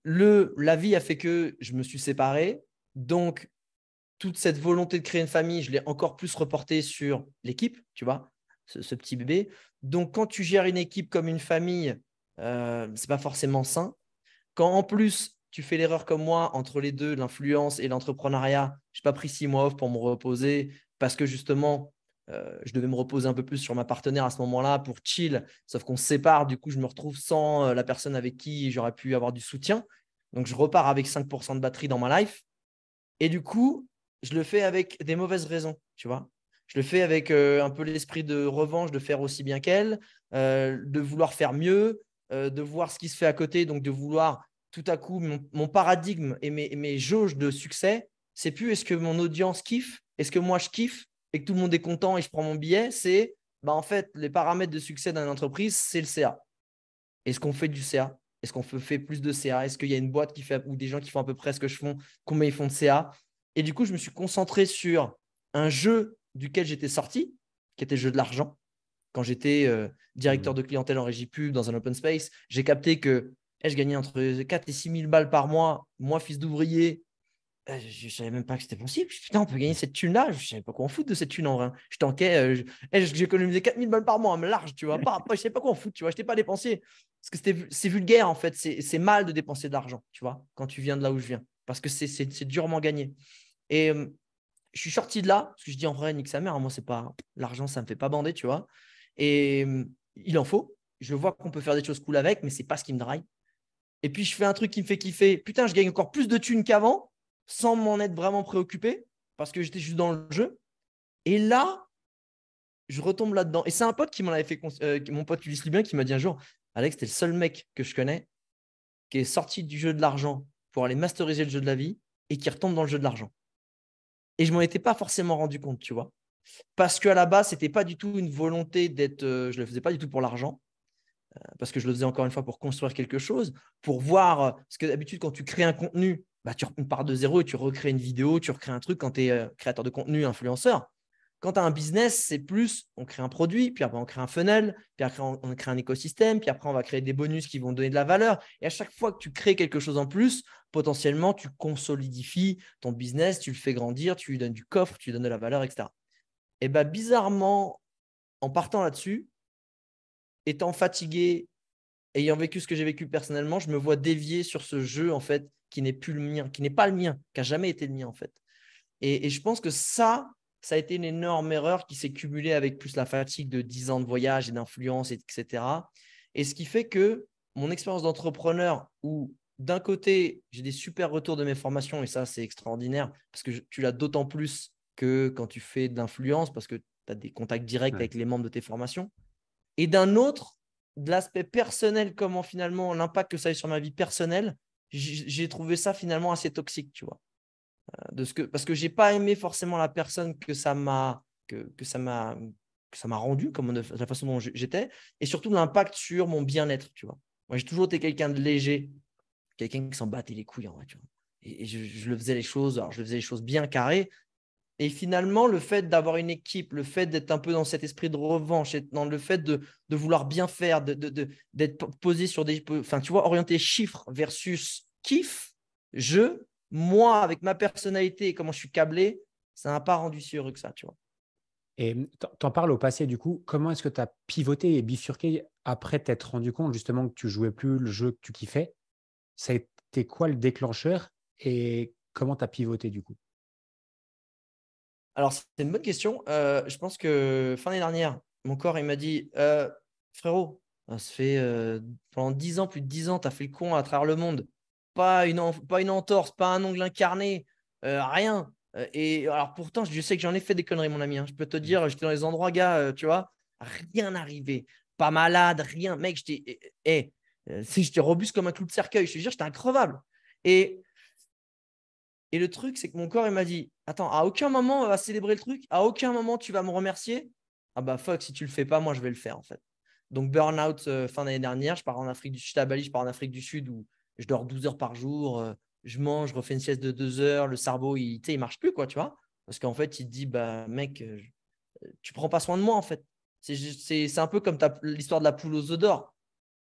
La vie a fait que je me suis séparé. Donc, toute cette volonté de créer une famille, je l'ai encore plus reportée sur l'équipe, tu vois, ce petit bébé. Donc, quand tu gères une équipe comme une famille, ce n'est pas forcément sain. Quand en plus, tu fais l'erreur comme moi entre les deux, l'influence et l'entrepreneuriat, je n'ai pas pris 6 mois off pour me reposer parce que justement, je devais me reposer un peu plus sur ma partenaire à ce moment-là pour chill. Sauf qu'on se sépare, du coup, je me retrouve sans la personne avec qui j'aurais pu avoir du soutien. Donc, je repars avec 5% de batterie dans ma life. Et du coup, je le fais avec des mauvaises raisons, tu vois. Je le fais avec un peu l'esprit de revanche, de faire aussi bien qu'elle, de vouloir faire mieux, de voir ce qui se fait à côté, donc de vouloir tout à coup, mon paradigme et mes jauges de succès, c'est plus est-ce que mon audience kiffe, est-ce que moi je kiffe et que tout le monde est content et je prends mon billet, c'est en fait les paramètres de succès d'une entreprise, c'est le CA. Est-ce qu'on fait du CA? Est-ce qu'on fait plus de CA? Est-ce qu'il y a une boîte qui fait ou des gens qui font à peu près ce que je fais? Combien ils font de CA? Et du coup, je me suis concentré sur un jeu duquel j'étais sorti, qui était le jeu de l'argent. Quand j'étais directeur de clientèle en régie pub dans un open space, j'ai capté que je gagnais entre 4 et 6 000 balles par mois. Moi, fils d'ouvrier, je ne savais même pas que c'était possible. Putain, on peut gagner cette thune-là. Je ne savais pas quoi en foutre de cette thune en vrai. Je tanquais. J'ai économisé 4 000 balles par mois, mais large, tu vois. Je ne savais pas quoi en foutre, tu vois. Je n'étais pas dépensier. Parce que c'est vulgaire, en fait. C'est mal de dépenser de l'argent, tu vois, quand tu viens de là où je viens. Parce que c'est durement gagné. Et je suis sorti de là, parce que je dis en vrai, nique sa mère. Moi, c'est pas l'argent, ça ne me fait pas bander, tu vois. Et il en faut. Je vois qu'on peut faire des choses cool avec, mais ce n'est pas ce qui me drive. Et puis, je fais un truc qui me fait kiffer. Putain, je gagne encore plus de thunes qu'avant, sans m'en être vraiment préoccupé, parce que j'étais juste dans le jeu. Et là, je retombe là-dedans. Et c'est un pote qui m'en avait fait, mon pote Ulysse Libien, qui m'a dit un jour, Alex, t'es le seul mec que je connais qui est sorti du jeu de l'argent pour aller masteriser le jeu de la vie et qui retombe dans le jeu de l'argent. Et je m'en étais pas forcément rendu compte, tu vois. Parce qu'à la base, c'était pas du tout une volonté d'être. Je le faisais pas du tout pour l'argent. Parce que je le faisais encore une fois pour construire quelque chose, pour voir. Parce que d'habitude, quand tu crées un contenu, tu pars de zéro et tu recrées une vidéo, tu recrées un truc quand tu es créateur de contenu, influenceur. Quand tu as un business, c'est plus, on crée un produit, puis après on crée un funnel, puis après on crée un écosystème, puis après on va créer des bonus qui vont donner de la valeur. Et à chaque fois que tu crées quelque chose en plus, potentiellement, tu consolidifies ton business, tu le fais grandir, tu lui donnes du coffre, tu lui donnes de la valeur, etc. Et bizarrement, en partant là-dessus, étant fatigué, ayant vécu ce que j'ai vécu personnellement, je me vois dévier sur ce jeu en fait qui n'est plus le mien, qui n'est pas le mien, qui n'a jamais été le mien en fait. Et je pense que ça a été une énorme erreur qui s'est cumulée avec plus la fatigue de 10 ans de voyage et d'influence, etc. Et ce qui fait que mon expérience d'entrepreneur, où d'un côté, j'ai des super retours de mes formations, et ça, c'est extraordinaire, parce que tu l'as d'autant plus que quand tu fais de l'influence, parce que tu as des contacts directs avec les membres de tes formations. Et d'un autre, de l'aspect personnel, comment finalement l'impact que ça a eu sur ma vie personnelle, j'ai trouvé ça finalement assez toxique, tu vois. Parce que j'ai pas aimé forcément la personne que ça m'a rendu, comme de la façon dont j'étais, et surtout l'impact sur mon bien-être, tu vois. Moi, j'ai toujours été quelqu'un de léger, quelqu'un qui s'en battait les couilles en vrai, tu vois. Et je le faisais les choses, alors je le faisais les choses bien carrées. Et finalement, le fait d'avoir une équipe, le fait d'être un peu dans cet esprit de revanche, dans le fait de vouloir bien faire, d'être posé sur des… Enfin, tu vois, orienté chiffres versus kiff, moi, avec ma personnalité et comment je suis câblé, ça n'a pas rendu si heureux que ça, tu vois. Et t'en parles au passé, du coup, comment est-ce que tu as pivoté et bifurqué après t'être rendu compte justement que tu jouais plus le jeu que tu kiffais? Ça a été quoi le déclencheur et comment tu as pivoté du coup? Alors, c'est une bonne question. Je pense que fin d'année dernière, mon corps, il m'a dit frérot, ça fait pendant 10 ans, plus de 10 ans, tu as fait le con à travers le monde. Pas une entorse, pas un ongle incarné, rien. Et alors, pourtant, je sais que j'en ai fait des conneries, mon ami. Hein. Je peux te dire, j'étais dans les endroits, gars, tu vois, rien n'arrivait. Pas malade, rien. Mec, j'étais robuste comme un clou de cercueil. Je te jure, j'étais increvable. Et le truc, c'est que mon corps, il m'a dit attends, à aucun moment on va célébrer le truc, à aucun moment tu vas me remercier. Ah bah fuck, si tu le fais pas, moi je vais le faire en fait. Donc burn-out fin d'année dernière, je pars en Afrique du Sud, à Bali, je pars en Afrique du Sud où je dors 12 heures par jour, je mange, je refais une sieste de 2 heures, le cerveau, il marche plus, quoi, tu vois. Parce qu'en fait, il te dit bah mec, tu prends pas soin de moi en fait. C'est un peu comme l'histoire de la poule aux œufs d'or.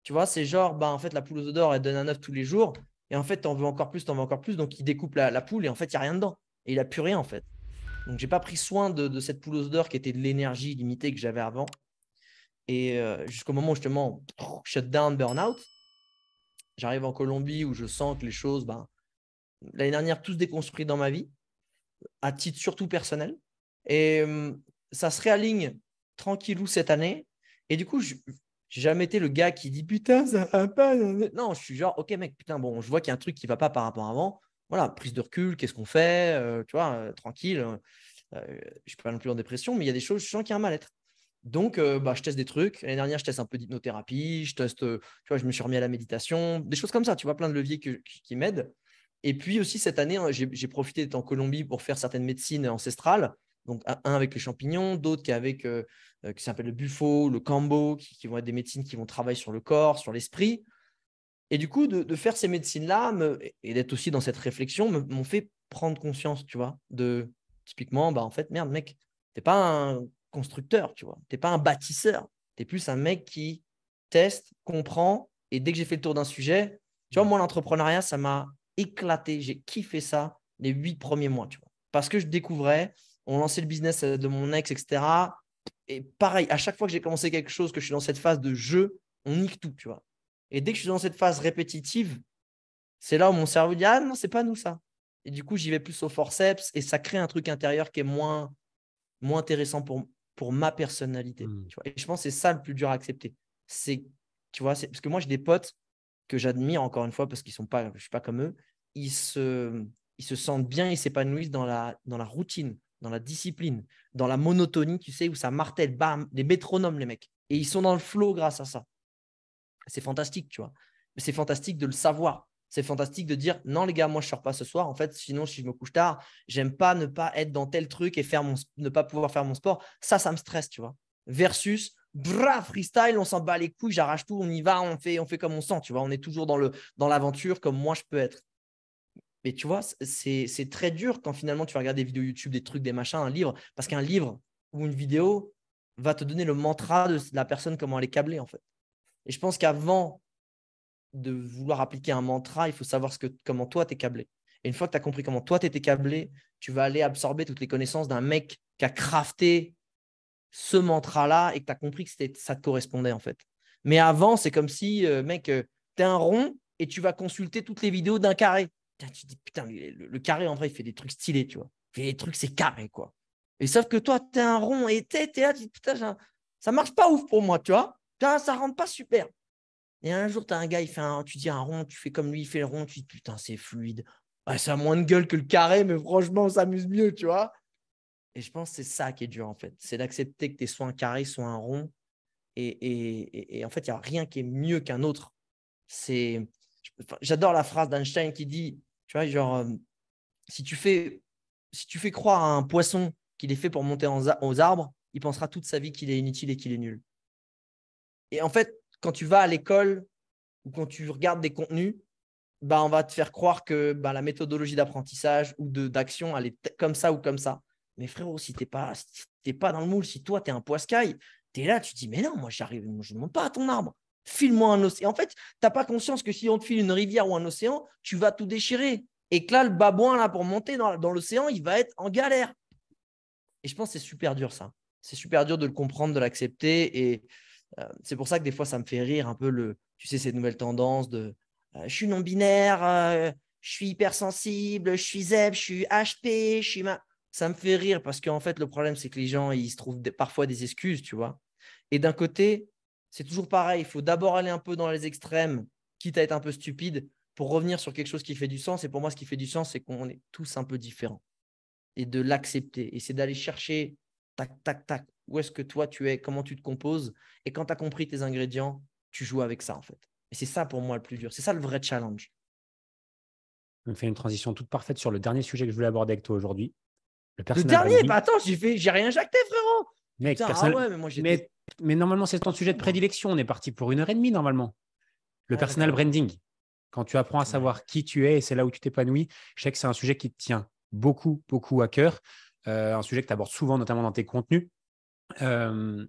Tu vois, c'est genre, bah, en fait, la poule aux œufs d'or, elle donne un œuf tous les jours. Et en fait, tu en veux encore plus, tu en veux encore plus. Donc, il découpe la poule et en fait, il n'y a rien dedans. Et il n'a plus rien, en fait. Donc, je n'ai pas pris soin de cette poule aux œufs d'or qui était de l'énergie limitée que j'avais avant. Et jusqu'au moment où, justement, shutdown, burn-out, j'arrive en Colombie où je sens que les choses, ben, l'année dernière, tout se déconstruit dans ma vie, à titre surtout personnel. Et ça se réaligne tranquillou cette année. Et du coup, j'ai jamais été le gars qui dit putain, ça va pas. Non, je suis genre, ok, mec, putain, bon, je vois qu'il y a un truc qui va pas par rapport à avant. Voilà, prise de recul, qu'est-ce qu'on fait tu vois, tranquille. Je ne suis pas non plus en dépression, mais il y a des choses, je sens qu'il y a un mal-être. Donc, bah, je teste des trucs. L'année dernière, je teste un peu d'hypnothérapie. Je teste, tu vois, je me suis remis à la méditation, des choses comme ça, tu vois, plein de leviers qui m'aident. Et puis aussi, cette année, j'ai profité d'être en Colombie pour faire certaines médecines ancestrales. Donc, un avec les champignons, d'autres qui s'appellent le bufo, le kambo, qui vont être des médecines qui vont travailler sur le corps, sur l'esprit. Et du coup, de faire ces médecines-là et d'être aussi dans cette réflexion m'ont fait prendre conscience, tu vois, typiquement, bah, en fait, merde, mec, t'es pas un constructeur, tu vois, t'es pas un bâtisseur, t'es plus un mec qui teste, comprend, et dès que j'ai fait le tour d'un sujet, tu vois, moi, l'entrepreneuriat, ça m'a éclaté, j'ai kiffé ça les 8 premiers mois, tu vois, parce que je découvrais, on lançait le business de mon ex, etc. Et pareil, à chaque fois que j'ai commencé quelque chose, que je suis dans cette phase de jeu, on nique tout, tu vois. Et dès que je suis dans cette phase répétitive, c'est là où mon cerveau dit ah non, c'est pas nous ça. Et du coup, j'y vais plus au forceps et ça crée un truc intérieur qui est moins intéressant pour ma personnalité. Tu vois. Et je pense que c'est ça le plus dur à accepter. C'est, tu vois, parce que moi, j'ai des potes que j'admire encore une fois parce qu'ils sont pas, je suis pas comme eux. Ils se sentent bien, ils s'épanouissent dans la routine, dans la discipline, dans la monotonie, tu sais, où ça martèle, bam, des métronomes, les mecs. Et ils sont dans le flow grâce à ça. C'est fantastique, tu vois. Mais c'est fantastique de le savoir. C'est fantastique de dire non, les gars, moi, je ne sors pas ce soir. En fait, sinon, si je me couche tard, j'aime pas ne pas être dans tel truc et ne pas pouvoir faire mon sport. Ça me stresse, tu vois. Versus, freestyle, on s'en bat les couilles, j'arrache tout, on y va, on fait comme on sent, tu vois. On est toujours dans l'aventure comme moi, je peux être. Mais tu vois, c'est très dur quand finalement tu vas regarder des vidéos YouTube, des trucs, des machins, un livre, parce qu'un livre ou une vidéo va te donner le mantra de la personne, comment elle est câblée, en fait. Et je pense qu'avant de vouloir appliquer un mantra, il faut savoir comment toi, tu es câblé. Et une fois que tu as compris comment toi, tu étais câblé, tu vas aller absorber toutes les connaissances d'un mec qui a crafté ce mantra-là et que tu as compris que ça te correspondait en fait. Mais avant, c'est comme si, mec, tu es un rond et tu vas consulter toutes les vidéos d'un carré. putain, tu te dis, putain, le carré, en vrai, il fait des trucs stylés, tu vois. Il fait des trucs, c'est carré, quoi. Et sauf que toi, tu es un rond et tu es là, tu dis, putain, ça marche pas ouf pour moi, tu vois. Putain, ça rentre pas super. Et un jour, tu as un gars, tu dis un rond, tu fais comme lui, il fait le rond, tu dis, putain, c'est fluide. Ouais, ça a moins de gueule que le carré, mais franchement, on s'amuse mieux, tu vois. Et je pense que c'est ça qui est dur, en fait. C'est d'accepter que tu es soit un carré, soit un rond. Et en fait, il n'y a rien qui est mieux qu'un autre. J'adore la phrase d'Einstein qui dit, tu vois, genre, si tu fais croire à un poisson qu'il est fait pour monter aux arbres, il pensera toute sa vie qu'il est inutile et qu'il est nul. Et en fait, quand tu vas à l'école ou quand tu regardes des contenus, bah, on va te faire croire que bah, la méthodologie d'apprentissage ou d'action, elle est comme ça ou comme ça. Mais frérot, si tu n'es pas dans le moule, si toi, tu es un poiscaille, tu es là, tu te dis, mais non, moi, je ne monte pas à ton arbre. File-moi un océan. En fait, tu n'as pas conscience que si on te file une rivière ou un océan, tu vas tout déchirer. Et que là, le babouin, là, pour monter dans l'océan, il va être en galère. Et je pense que c'est super dur, ça. C'est super dur de le comprendre, de l'accepter. Et c'est pour ça que des fois, ça me fait rire un peu tu sais, ces nouvelles tendances de je suis non-binaire, je suis hypersensible, je suis ZEB, je suis HP, ça me fait rire parce qu'en fait, le problème, c'est que les gens, ils se trouvent parfois des excuses, tu vois. Et d'un côté, c'est toujours pareil. Il faut d'abord aller un peu dans les extrêmes, quitte à être un peu stupide, pour revenir sur quelque chose qui fait du sens. Et pour moi, ce qui fait du sens, c'est qu'on est tous un peu différents et de l'accepter. Et c'est d'aller chercher, tac, tac, tac, où est-ce que toi tu es, comment tu te composes. Et quand tu as compris tes ingrédients, tu joues avec ça, en fait. Et c'est ça pour moi le plus dur. C'est ça le vrai challenge. On fait une transition toute parfaite sur le dernier sujet que je voulais aborder avec toi aujourd'hui, le Le personal dernier, branding. bah attends, j'ai rien jacté, frérot. Mec, Putain, ah ouais, mais moi j'étais. mais normalement, c'est ton sujet de Moi. prédilection. On est parti pour 1 heure et demie normalement. Le Ah, personal d'accord. branding, quand tu apprends à Ouais. savoir qui tu es et c'est là où tu t'épanouis, je sais que c'est un sujet qui te tient beaucoup, beaucoup à cœur. Un sujet que tu abordes souvent, notamment dans tes contenus. Euh,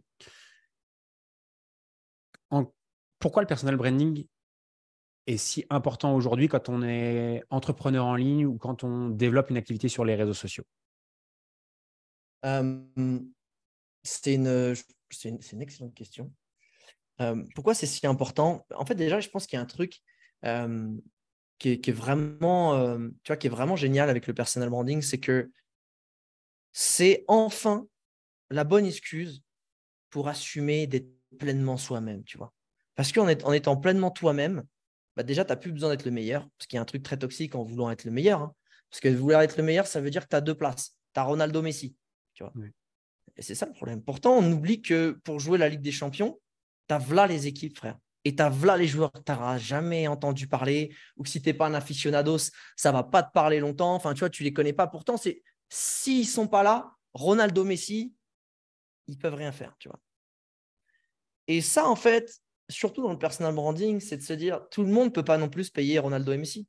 Pourquoi le personal branding est si important aujourd'hui quand on est entrepreneur en ligne ou quand on développe une activité sur les réseaux sociaux? Euh, c'est une excellente question. Pourquoi c'est si important? En fait, déjà, je pense qu'il y a un truc euh, qui est vraiment, tu vois, qui est vraiment génial avec le personal branding, c'est que c'est enfin la bonne excuse pour assumer d'être pleinement soi-même, tu vois. Parce en étant pleinement toi-même, bah déjà, tu n'as plus besoin d'être le meilleur, parce qu'il y a un truc très toxique en voulant être le meilleur. Hein. Parce que vouloir être le meilleur, ça veut dire que tu as deux places. Tu as Ronaldo Messi, tu vois. Oui. Et c'est ça le problème. Pourtant, on oublie que pour jouer la Ligue des Champions, tu as v'là les équipes, frère. Et tu as v'là les joueurs que tu n'auras jamais entendu parler, ou que si tu n'es pas un aficionados, ça ne va pas te parler longtemps. Enfin, tu vois, tu ne les connais pas. Pourtant, s'ils ne sont pas là, Ronaldo Messi, ils ne peuvent rien faire, tu vois. Et ça, en fait, surtout dans le personal branding, c'est de se dire, tout le monde ne peut pas non plus payer Ronaldo et Messi.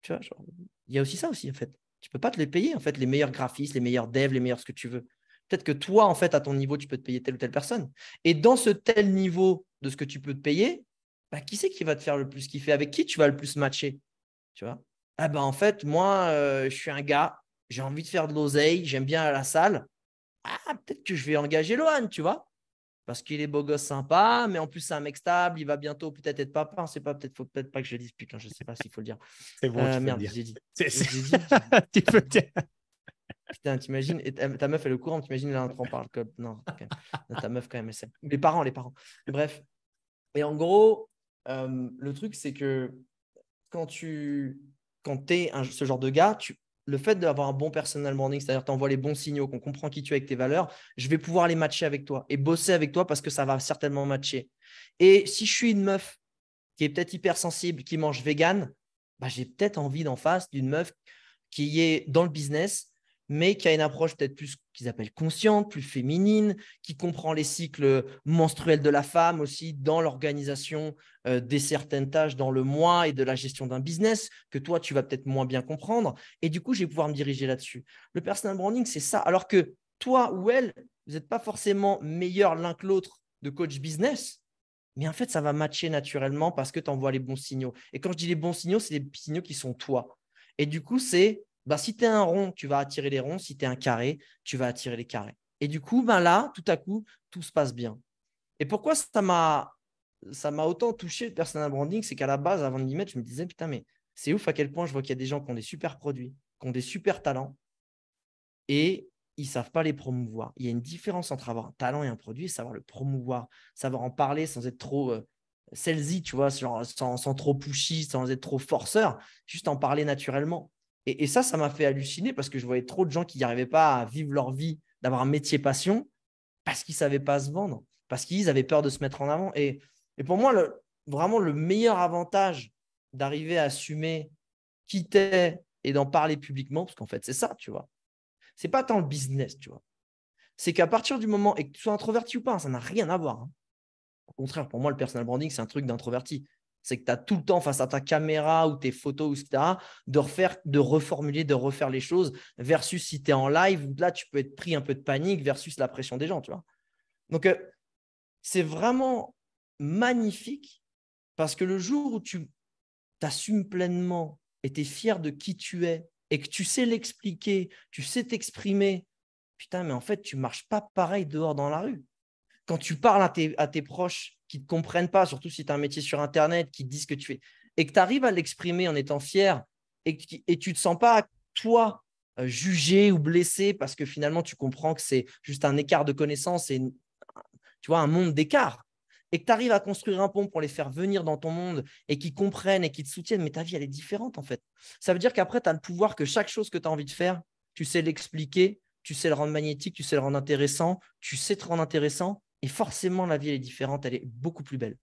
Tu vois, genre, il y a aussi ça aussi, en fait. Tu ne peux pas te les payer, en fait, les meilleurs graphistes, les meilleurs devs, les meilleurs ce que tu veux. Peut-être que toi, en fait, à ton niveau, tu peux te payer telle ou telle personne. Et dans ce tel niveau de ce que tu peux te payer, bah, qui c'est qui va te faire le plus kiffer? Avec qui tu vas le plus matcher? Tu vois? Ah bah, en fait, moi, je suis un gars, j'ai envie de faire de l'oseille, j'aime bien aller à la salle. Ah, peut-être que je vais engager Lohan, tu vois? Parce qu'il est beau gosse sympa, mais en plus, c'est un mec stable. Il va bientôt peut-être être papa. C'est pas, peut-être, faut peut-être pas que je le dise. Putain, je sais pas s'il faut le dire. C'est bon, tu peux le Merde, dire. j'ai dit. C'est- c'est- J'ai dit. Tu peux le dire. Putain, t'imagines, et ta meuf, elle est au courant, t'imagines, elle en parle. Non, quand même. Non, ta meuf, quand même, elle sait. Les parents, les parents. Bref. Et en gros, le truc, c'est que quand tu es ce genre de gars, le fait d'avoir un bon personal branding, c'est-à-dire tu envoies les bons signaux, qu'on comprend qui tu es avec tes valeurs, je vais pouvoir les matcher avec toi et bosser avec toi parce que ça va certainement matcher. Et si je suis une meuf qui est peut-être hypersensible, qui mange vegan, bah, j'ai peut-être envie d'en face d'une meuf qui est dans le business, mais qui a une approche peut-être plus qu'ils appellent consciente, plus féminine, qui comprend les cycles menstruels de la femme aussi dans l'organisation des certaines tâches dans le mois et de la gestion d'un business que toi, tu vas peut-être moins bien comprendre. Et du coup, je vais pouvoir me diriger là-dessus. Le personal branding, c'est ça. Alors que toi ou elle, vous n'êtes pas forcément meilleurs l'un que l'autre de coach business, mais en fait, ça va matcher naturellement parce que tu envoies les bons signaux. Et quand je dis les bons signaux, c'est les signaux qui sont toi. Et du coup, c'est bah, si tu es un rond, tu vas attirer les ronds. Si tu es un carré, tu vas attirer les carrés. Et du coup, ben là, tout à coup, tout se passe bien. Et pourquoi ça m'a autant touché le personal branding, c'est qu'à la base, avant de m'y mettre, je me disais, putain, mais c'est ouf à quel point je vois qu'il y a des gens qui ont des super produits, qui ont des super talents et ils ne savent pas les promouvoir. Il y a une différence entre avoir un talent et un produit et savoir le promouvoir, savoir en parler sans être trop salesy, tu vois, genre, sans trop pushy, sans être trop forceur, juste en parler naturellement. Et ça m'a fait halluciner parce que je voyais trop de gens qui n'y arrivaient pas à vivre leur vie, d'avoir un métier passion parce qu'ils ne savaient pas se vendre, parce qu'ils avaient peur de se mettre en avant. Et pour moi, vraiment le meilleur avantage d'arriver à assumer qui t'es et d'en parler publiquement, parce qu'en fait, c'est ça, tu vois. C'est pas tant le business, tu vois. C'est qu'à partir du moment, et que tu sois introverti ou pas, ça n'a rien à voir, hein. Au contraire, pour moi, le personal branding, c'est un truc d'introverti. C'est que tu as tout le temps face à ta caméra ou tes photos, etc., de reformuler, de refaire les choses, versus si tu es en live, où là, tu peux être pris un peu de panique versus la pression des gens, tu vois. Donc, c'est vraiment magnifique parce que le jour où tu t'assumes pleinement et tu es fier de qui tu es et que tu sais l'expliquer, tu sais t'exprimer, putain, mais en fait, tu ne marches pas pareil dehors dans la rue. Quand tu parles à tes proches qui ne te comprennent pas, surtout si tu as un métier sur Internet, qui te disent ce que tu fais, et que tu arrives à l'exprimer en étant fier et tu ne te sens pas, toi, jugé ou blessé parce que finalement, tu comprends que c'est juste un écart de connaissances et tu vois, un monde d'écart. Et que tu arrives à construire un pont pour les faire venir dans ton monde et qu'ils comprennent et qu'ils te soutiennent, mais ta vie, elle est différente en fait. Ça veut dire qu'après, tu as le pouvoir que chaque chose que tu as envie de faire, tu sais l'expliquer, tu sais le rendre magnétique, tu sais le rendre intéressant, tu sais te rendre intéressant. Et forcément, la vie, elle est différente, elle est beaucoup plus belle.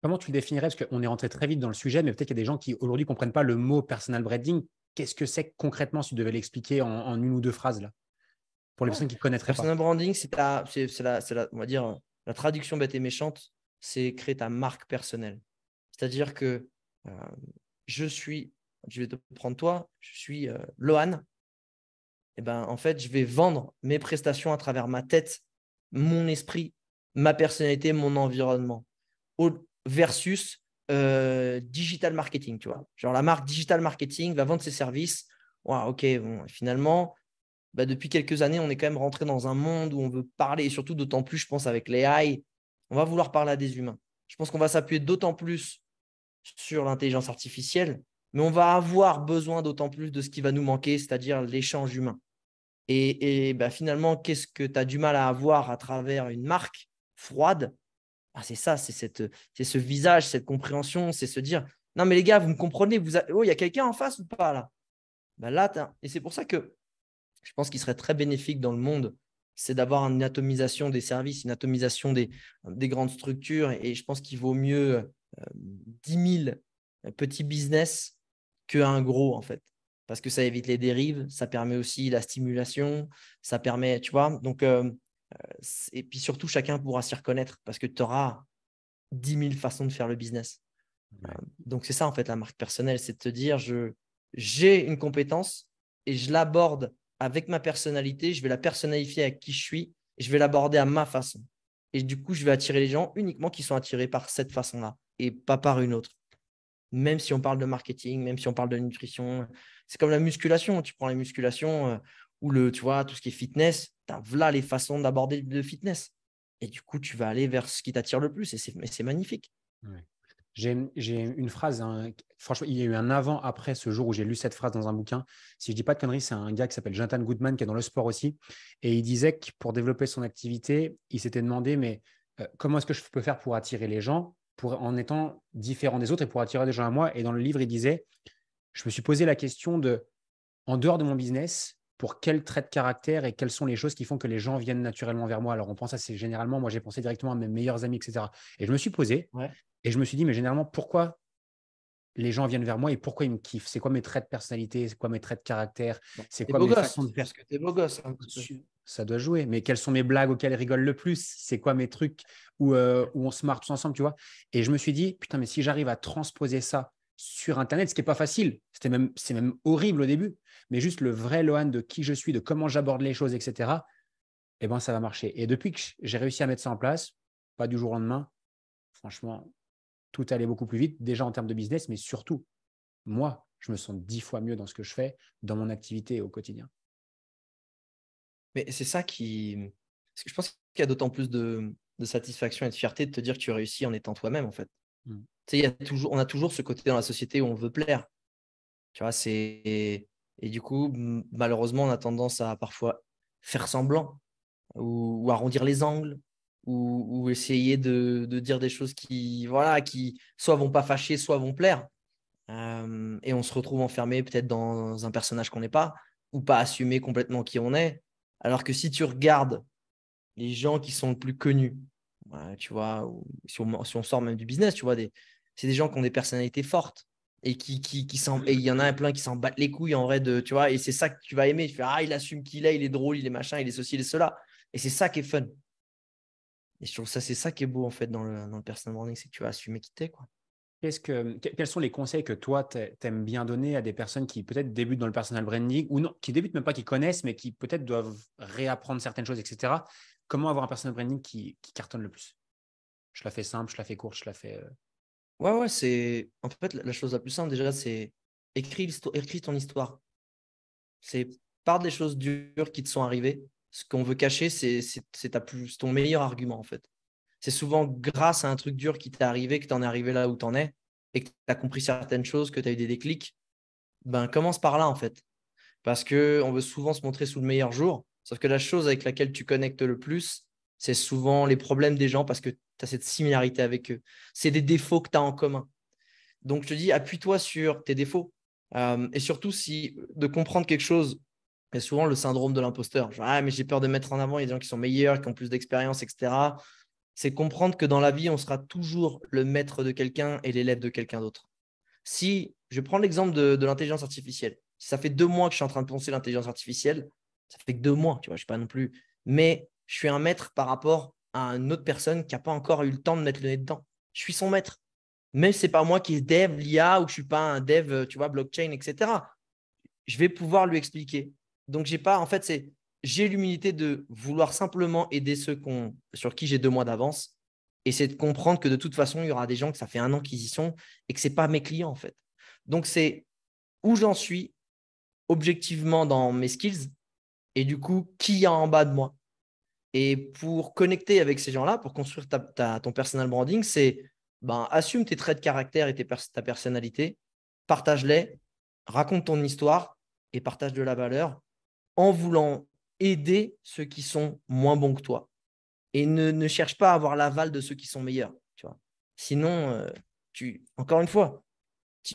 Comment tu le définirais? Parce qu'on est rentré très vite dans le sujet, mais peut-être qu'il y a des gens qui aujourd'hui ne comprennent pas le mot personal branding. Qu'est-ce que c'est concrètement si tu devais l'expliquer en une ou deux phrases là, pour les Ouais. personnes qui ne connaîtraient pas? Personal branding, on va dire, la traduction bête et méchante, c'est créer ta marque personnelle. C'est-à-dire que euh, je vais te prendre toi, je suis Lohan. Et ben, en fait, je vais vendre mes prestations à travers ma tête, mon esprit, ma personnalité, mon environnement, versus digital marketing, tu vois. Genre la marque digital marketing va vendre ses services. Wow, ok, bon, finalement, bah, depuis quelques années, on est quand même rentré dans un monde où on veut parler, et surtout d'autant plus, je pense, avec l'AI, on va vouloir parler à des humains. Je pense qu'on va s'appuyer d'autant plus sur l'intelligence artificielle, mais on va avoir besoin d'autant plus de ce qui va nous manquer, c'est-à-dire l'échange humain. Et bah, finalement, qu'est-ce que tu as du mal à avoir à travers une marque froide? Ah, c'est ça, c'est ce visage, cette compréhension, c'est se dire, non mais les gars, vous me comprenez, oh, il y a quelqu'un en face ou pas là? Bah, là, et c'est pour ça que je pense qu'il serait très bénéfique dans le monde, c'est d'avoir une atomisation des services, une atomisation des grandes structures. Et je pense qu'il vaut mieux 10 000 petits business qu'un gros, en fait. Parce que ça évite les dérives, ça permet aussi la stimulation, ça permet, tu vois. Donc, et puis surtout, chacun pourra s'y reconnaître parce que tu auras 10 000 façons de faire le business. Ouais. Donc, c'est ça, en fait, la marque personnelle, c'est de te dire, j'ai une compétence et je l'aborde avec ma personnalité, je vais la personnalifier avec qui je suis et je vais l'aborder à ma façon. Et du coup, je vais attirer les gens uniquement qui sont attirés par cette façon-là et pas par une autre. Même si on parle de marketing, même si on parle de nutrition, c'est comme la musculation. Tu prends la musculation ou tu vois, tout ce qui est fitness, tu as là les façons d'aborder le fitness. Et du coup, tu vas aller vers ce qui t'attire le plus et c'est magnifique. Ouais. J'ai une phrase, hein, franchement, il y a eu un avant-après ce jour où j'ai lu cette phrase dans un bouquin. Si je ne dis pas de conneries, c'est un gars qui s'appelle Jonathan Goodman qui est dans le sport aussi. Et il disait que pour développer son activité, il s'était demandé, mais comment est-ce que je peux faire pour attirer les gens en étant différent des autres et pour attirer des gens à moi? Et dans le livre, il disait, je me suis posé la question de, en dehors de mon business, pour quels traits de caractère et quelles sont les choses qui font que les gens viennent naturellement vers moi. Alors on pense à c'est généralement, moi j'ai pensé directement à mes meilleurs amis, etc. Et je me suis posé Ouais. et je me suis dit, mais généralement, pourquoi les gens viennent vers moi et pourquoi ils me kiffent? C'est quoi mes traits de personnalité? C'est quoi mes traits de caractère? C'est T'es quoi beau mes gosse, façons de… parce que t'es beau gosse un petit peu. Ça doit jouer. Mais quelles sont mes blagues auxquelles ils rigolent le plus? C'est quoi mes trucs où on se marre tous ensemble, tu vois? Et je me suis dit, putain, mais si j'arrive à transposer ça sur Internet, ce qui n'est pas facile, c'est même horrible au début, mais juste le vrai Lohan de qui je suis, de comment j'aborde les choses, etc., eh ben, ça va marcher. Et depuis que j'ai réussi à mettre ça en place, pas du jour au lendemain, franchement, tout allait beaucoup plus vite, déjà en termes de business, mais surtout, moi, je me sens 10 fois mieux dans ce que je fais, dans mon activité au quotidien. Mais c'est ça qui. Parce que je pense qu'il y a d'autant plus de satisfaction et de fierté de te dire que tu réussis en étant toi-même, en fait. Mm. Tu sais, on a toujours ce côté dans la société où on veut plaire. Tu vois, et du coup, malheureusement, on a tendance à parfois faire semblant ou arrondir les angles ou essayer de dire des choses qui, voilà, qui soit vont pas fâcher, soit vont plaire. Et on se retrouve enfermé peut-être dans un personnage qu'on n'est pas ou pas assumer complètement qui on est. Alors que si tu regardes les gens qui sont le plus connus, ouais, tu vois, ou si on sort même du business, tu vois, c'est des gens qui ont des personnalités fortes et et il y en a plein qui s'en battent les couilles en vrai de, tu vois, et c'est ça que tu vas aimer. Tu fais, ah, il assume qui il est drôle, il est machin, il est ceci, il est cela. Et c'est ça qui est fun. Et je trouve ça, c'est ça qui est beau en fait dans le personal branding, c'est que tu vas assumer qui t'es, quoi. Quels sont les conseils que toi, t'aimes bien donner à des personnes qui peut-être débutent dans le personal branding ou non, qui débutent même pas, qui connaissent, mais qui peut-être doivent réapprendre certaines choses, etc. Comment avoir un personal branding qui cartonne le plus? Je la fais simple, je la fais courte, je la fais. Ouais, ouais, c'est. En fait, la chose la plus simple déjà, c'est écris ton histoire. C'est part des choses dures qui te sont arrivées. Ce qu'on veut cacher, c'est ton meilleur argument, en fait. C'est souvent grâce à un truc dur qui t'est arrivé que tu en es arrivé là où tu en es et que tu as compris certaines choses, que tu as eu des déclics. Ben, commence par là, en fait. Parce qu'on veut souvent se montrer sous le meilleur jour. Sauf que la chose avec laquelle tu connectes le plus, c'est souvent les problèmes des gens parce que tu as cette similarité avec eux. C'est des défauts que tu as en commun. Donc, je te dis, appuie-toi sur tes défauts. Et surtout, si de comprendre quelque chose, il y a souvent le syndrome de l'imposteur. Genre, ah, mais j'ai peur de mettre en avant, il y a des gens qui sont meilleurs, qui ont plus d'expérience, etc. C'est comprendre que dans la vie, on sera toujours le maître de quelqu'un et l'élève de quelqu'un d'autre. Si je prends l'exemple de l'intelligence artificielle, si ça fait 2 mois que je suis en train de penser l'intelligence artificielle, ça fait que 2 mois, tu vois, je ne suis pas non plus. Mais je suis un maître par rapport à une autre personne qui n'a pas encore eu le temps de mettre le nez dedans. Je suis son maître. Même si ce n'est pas moi qui est dev l'IA ou que je ne suis pas un dev, tu vois, blockchain, etc. Je vais pouvoir lui expliquer. Donc, j'ai pas, en fait, j'ai l'humilité de vouloir simplement aider ceux sur qui j'ai 2 mois d'avance. Et c'est de comprendre que de toute façon, il y aura des gens que ça fait 1 an qu'ils y sont et que ce n'est pas mes clients, en fait. Donc, c'est où j'en suis objectivement dans mes skills et du coup, qui y a en bas de moi. Et pour connecter avec ces gens-là, pour construire ton personal branding, c'est assume tes traits de caractère et ta personnalité, partage-les, raconte ton histoire et partage de la valeur en voulant aider ceux qui sont moins bons que toi. Et ne cherche pas à avoir l'aval de ceux qui sont meilleurs. Tu vois. Sinon, encore une fois,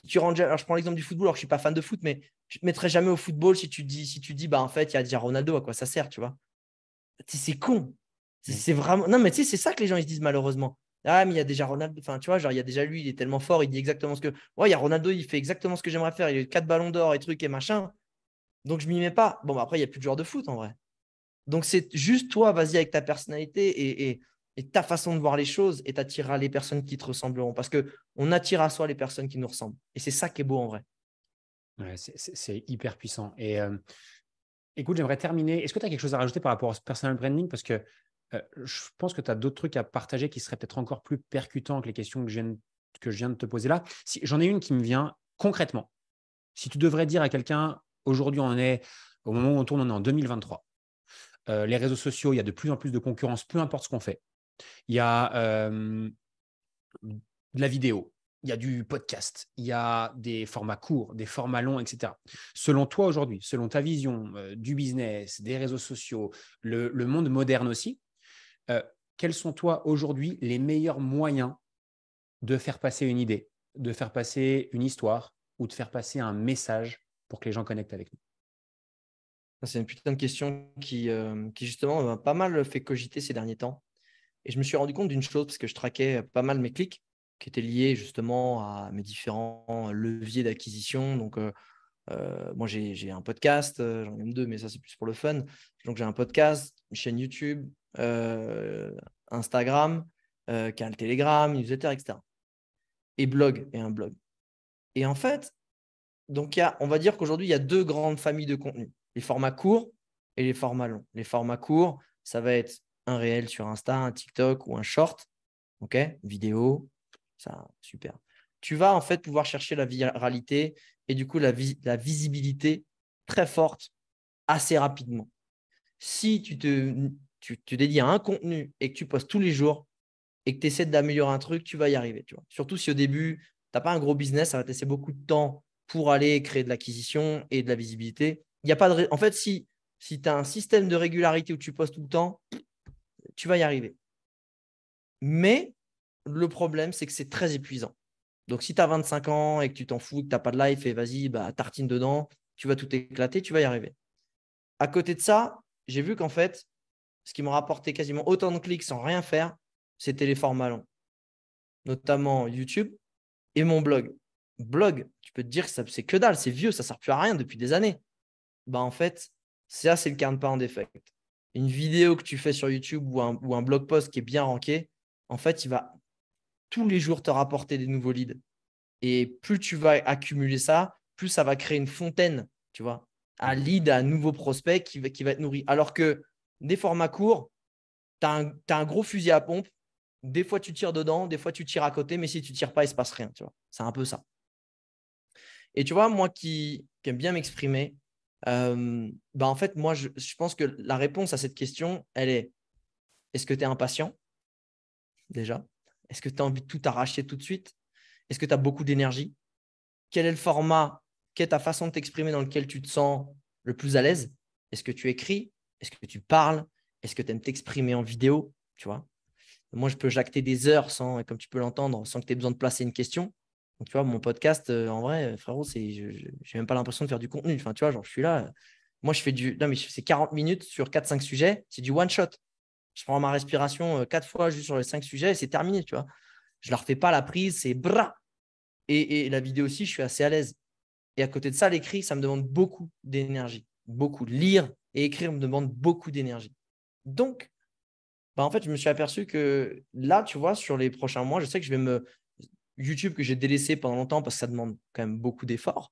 tu rentres. Alors, je prends l'exemple du football. Alors, je ne suis pas fan de foot, mais tu ne te mettrais jamais au football si tu dis en fait, il y a déjà Ronaldo, à quoi ça sert, tu vois. C'est con. Mm. C'est vraiment. Non, mais tu sais, c'est ça que les gens ils se disent malheureusement. Ah, mais il y a déjà Ronaldo. Enfin, tu vois, genre, il y a déjà lui, il est tellement fort, il dit exactement ce que. Ouais, il y a Ronaldo, il fait exactement ce que j'aimerais faire. Il a eu 4 ballons d'or et trucs et machin. Donc, je m'y mets pas. Bon, après, il n'y a plus de joueurs de foot en vrai. Donc, c'est juste toi, vas-y avec ta personnalité et ta façon de voir les choses et t'attireras les personnes qui te ressembleront. Parce qu'on attire à soi les personnes qui nous ressemblent. Et c'est ça qui est beau en vrai. Ouais, c'est hyper puissant. Et écoute, j'aimerais terminer. Est-ce que tu as quelque chose à rajouter par rapport au personal branding? Parce que je pense que tu as d'autres trucs à partager qui seraient peut-être encore plus percutants que les questions que je viens de te poser là. Si, j'en ai une qui me vient concrètement. Si tu devrais dire à quelqu'un, aujourd'hui, on est au moment où on tourne, on est en 2023. Les réseaux sociaux, il y a de plus en plus de concurrence, peu importe ce qu'on fait. Il y a de la vidéo, il y a du podcast, il y a des formats courts, des formats longs, etc. Selon toi aujourd'hui, selon ta vision du business, des réseaux sociaux, le monde moderne aussi, euh, quels sont toi aujourd'hui les meilleurs moyens de faire passer une idée, de faire passer une histoire ou de faire passer un message pour que les gens connectent avec nous? C'est une putain de question qui justement m'a pas mal fait cogiter ces derniers temps. Et je me suis rendu compte d'une chose parce que je traquais pas mal mes clics qui étaient liés justement à mes différents leviers d'acquisition. Donc, moi, j'ai un podcast, j'en ai même 2, mais ça, c'est plus pour le fun. Donc, j'ai un podcast, une chaîne YouTube, Instagram, canal Telegram, newsletter, etc. Et blog, et un blog. Et en fait, donc, on va dire qu'aujourd'hui, il y a 2 grandes familles de contenus. Les formats courts et les formats longs. Les formats courts, ça va être un réel sur Insta, un TikTok ou un short. OK, vidéo, ça, super. Tu vas en fait pouvoir chercher la viralité et du coup la visibilité très forte assez rapidement. Si tu te dédies à un contenu et que tu postes tous les jours et que tu essaies d'améliorer un truc, tu vas y arriver. Tu vois. Surtout si au début, tu n'as pas un gros business, ça va te laisser beaucoup de temps pour aller créer de l'acquisition et de la visibilité. Il y a pas de… En fait, si tu as un système de régularité où tu postes tout le temps, tu vas y arriver. Mais le problème, c'est que c'est très épuisant. Donc, si tu as 25 ans et que tu t'en fous, que tu n'as pas de life, et vas-y, tartine dedans, tu vas tout éclater, tu vas y arriver. À côté de ça, j'ai vu qu'en fait, ce qui m'a rapporté quasiment autant de clics sans rien faire, c'était les formats longs, notamment YouTube et mon blog. Blog, tu peux te dire que c'est que dalle, c'est vieux, ça ne sert plus à rien depuis des années. En fait, ça, c'est le cagne-pain en effect. Une vidéo que tu fais sur YouTube ou un blog post qui est bien ranké, en fait, il va tous les jours te rapporter des nouveaux leads. Et plus tu vas accumuler ça, plus ça va créer une fontaine, tu vois, à lead, à un nouveau prospect qui va être nourri. Alors que des formats courts, tu as un gros fusil à pompe. Des fois, tu tires dedans, des fois, tu tires à côté, mais si tu ne tires pas, il ne se passe rien. Tu vois. C'est un peu ça. Et tu vois, moi qui aime bien m'exprimer, en fait, moi, je pense que la réponse à cette question, elle est, est-ce que tu es impatient déjà? Est-ce que tu as envie de tout arracher tout de suite? Est-ce que tu as beaucoup d'énergie? Quel est le format? Quelle est ta façon de t'exprimer dans lequel tu te sens le plus à l'aise? Est-ce que tu écris? Est-ce que tu parles? Est-ce que tu aimes t'exprimer en vidéo? Tu vois? Moi, je peux jacter des heures sans, comme tu peux l'entendre, sans que tu aies besoin de placer une question. Donc, tu vois, mon podcast, en vrai, frérot, je n'ai même pas l'impression de faire du contenu. Enfin, tu vois, genre, je suis là. Moi, je fais non, mais c'est 40 minutes sur 4-5 sujets. C'est du one shot. Je prends ma respiration 4 fois juste sur les 5 sujets et c'est terminé, tu vois. Je ne leur fais pas la prise, c'est bra. Et la vidéo aussi, je suis assez à l'aise. Et à côté de ça, l'écrit, ça me demande beaucoup d'énergie. Beaucoup. Lire et écrire me demande beaucoup d'énergie. Donc, en fait, je me suis aperçu que là, tu vois, sur les prochains mois, je sais que je vais YouTube que j'ai délaissé pendant longtemps parce que ça demande quand même beaucoup d'efforts.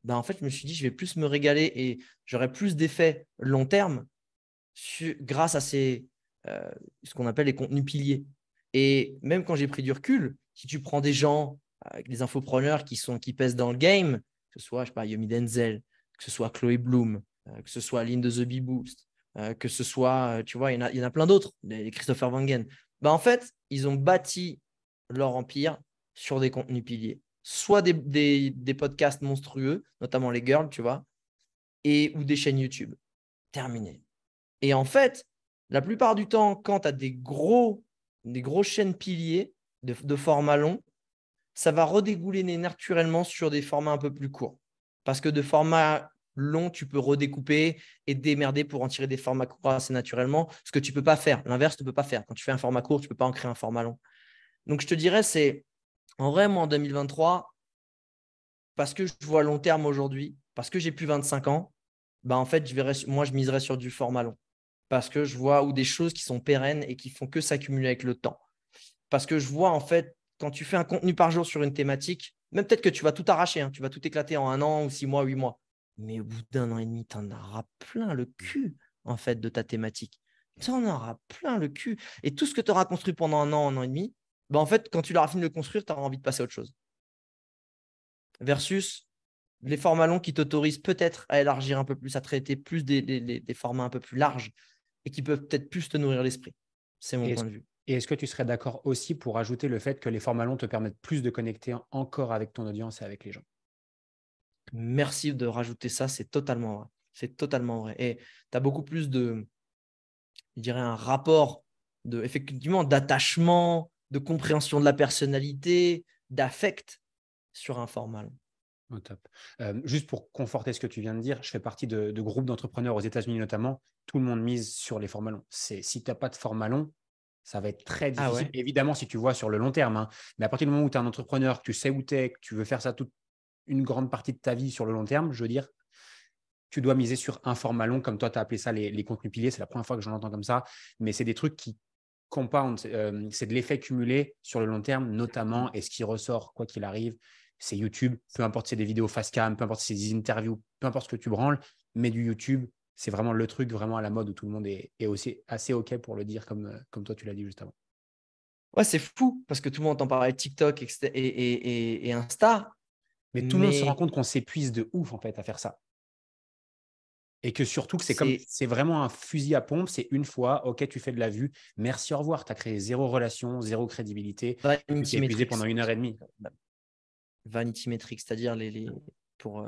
En fait, je me suis dit, je vais plus me régaler et j'aurai plus d'effets long terme grâce à ce qu'on appelle les contenus piliers. Et même quand j'ai pris du recul, si tu prends des gens, des infopreneurs qui pèsent dans le game, que ce soit, je sais pas, Yomi Denzel, que ce soit Chloé Bloom, que ce soit Aline de The Bee Boost, que ce soit, tu vois, il y en a plein d'autres, les Christopher Wangen. En fait, ils ont bâti leur empire sur des contenus piliers. Soit des podcasts monstrueux, notamment les girls, tu vois, ou des chaînes YouTube. Terminé. Et en fait, la plupart du temps, quand tu as des grosses chaînes piliers de format long, ça va redégouliner naturellement sur des formats un peu plus courts. Parce que de format long, tu peux redécouper et démerder pour en tirer des formats courts assez naturellement, ce que tu ne peux pas faire. L'inverse, tu ne peux pas faire. Quand tu fais un format court, tu ne peux pas en créer un format long. Donc, je te dirais, c'est en vrai, moi, en 2023, parce que je vois long terme aujourd'hui, parce que j'ai plus 25 ans, en fait, je miserais sur du format long. Parce que je vois des choses qui sont pérennes et qui font que s'accumuler avec le temps. Parce que je vois, en fait, quand tu fais un contenu par jour sur une thématique, même peut-être que tu vas tout arracher, hein, tu vas tout éclater en 1 an ou 6 mois, 8 mois. Mais au bout d'1 an et demi, tu en auras plein le cul, en fait, de ta thématique. Tu en auras plein le cul. Et tout ce que tu auras construit pendant 1 an et demi, en fait, quand tu l'auras fini de le construire, tu auras envie de passer à autre chose. Versus les formats longs qui t'autorisent peut-être à élargir un peu plus, à traiter plus des formats un peu plus larges et qui peuvent peut-être plus te nourrir l'esprit. C'est mon point de vue. Et est-ce que tu serais d'accord aussi pour ajouter le fait que les formats longs te permettent plus de connecter encore avec ton audience et avec les gens? Merci de rajouter ça, c'est totalement vrai. C'est totalement vrai. Et tu as beaucoup plus je dirais, un rapport effectivement d'attachement, de compréhension de la personnalité, d'affect sur un format long. Oh, top. Juste pour conforter ce que tu viens de dire, je fais partie de groupes d'entrepreneurs aux États-Unis notamment. Tout le monde mise sur les formats longs. Si tu n'as pas de format long, ça va être très Ah difficile. ouais. Évidemment, si tu vois sur le long terme, hein. Mais à partir du moment où tu es un entrepreneur, que tu sais où tu es, que tu veux faire ça toute une grande partie de ta vie sur le long terme, je veux dire, tu dois miser sur un format long, comme toi, tu as appelé ça les contenus piliers. C'est la première fois que j'en entends comme ça. Mais c'est des trucs qui compound. C'est de l'effet cumulé sur le long terme, notamment. Et ce qui ressort, quoi qu'il arrive, c'est YouTube. Peu importe si c'est des vidéos face cam, peu importe si c'est des interviews, peu importe ce que tu branles, mais du YouTube, c'est vraiment le truc vraiment à la mode où tout le monde est aussi assez OK pour le dire comme toi, tu l'as dit juste avant. Ouais, c'est fou parce que tout le monde entend parler de TikTok et Insta, Mais tout le monde se rend mais compte qu'on s'épuise de ouf en fait à faire ça. Et que surtout que c'est c'est vraiment un fusil à pompe, c'est une fois, OK, tu fais de la vue, merci, au revoir, tu as créé zéro relation, zéro crédibilité, et tu t'es vanity épuisé pendant metrics. 1 heure et demie. Vanity metrics, c'est-à-dire pour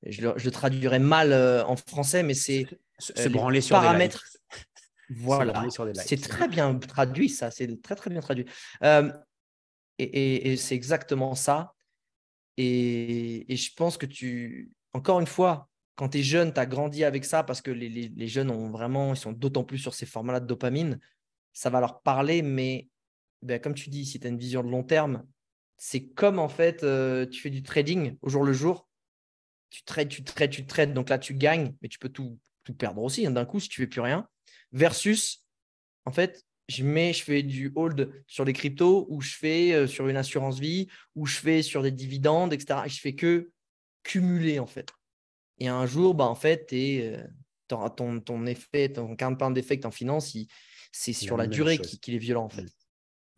je le traduirais mal en français, mais c'est Se les branler sur des likes. paramètres. Se branler Voilà, sur des c'est likes. très bien traduit, ça, c'est très, très bien traduit. Euh, et c'est exactement ça. Et je pense que encore une fois, quand tu es jeune, tu as grandi avec ça parce que les jeunes ils sont d'autant plus sur ces formats-là de dopamine, ça va leur parler, mais ben, comme tu dis, si tu as une vision de long terme, c'est comme en fait, tu fais du trading au jour le jour, tu trades, tu trades, tu trades, donc là tu gagnes, mais tu peux tout perdre aussi hein, d'un coup si tu fais plus rien, versus en fait, je fais du hold sur les cryptos ou je fais sur une assurance vie ou je fais sur des dividendes, etc. Et je fais que cumuler en fait. Et un jour, bah, en fait, ton effet, ton gain d'effet en finance, c'est C'est la sur la même durée chose. qu'il est violent en Mm. fait.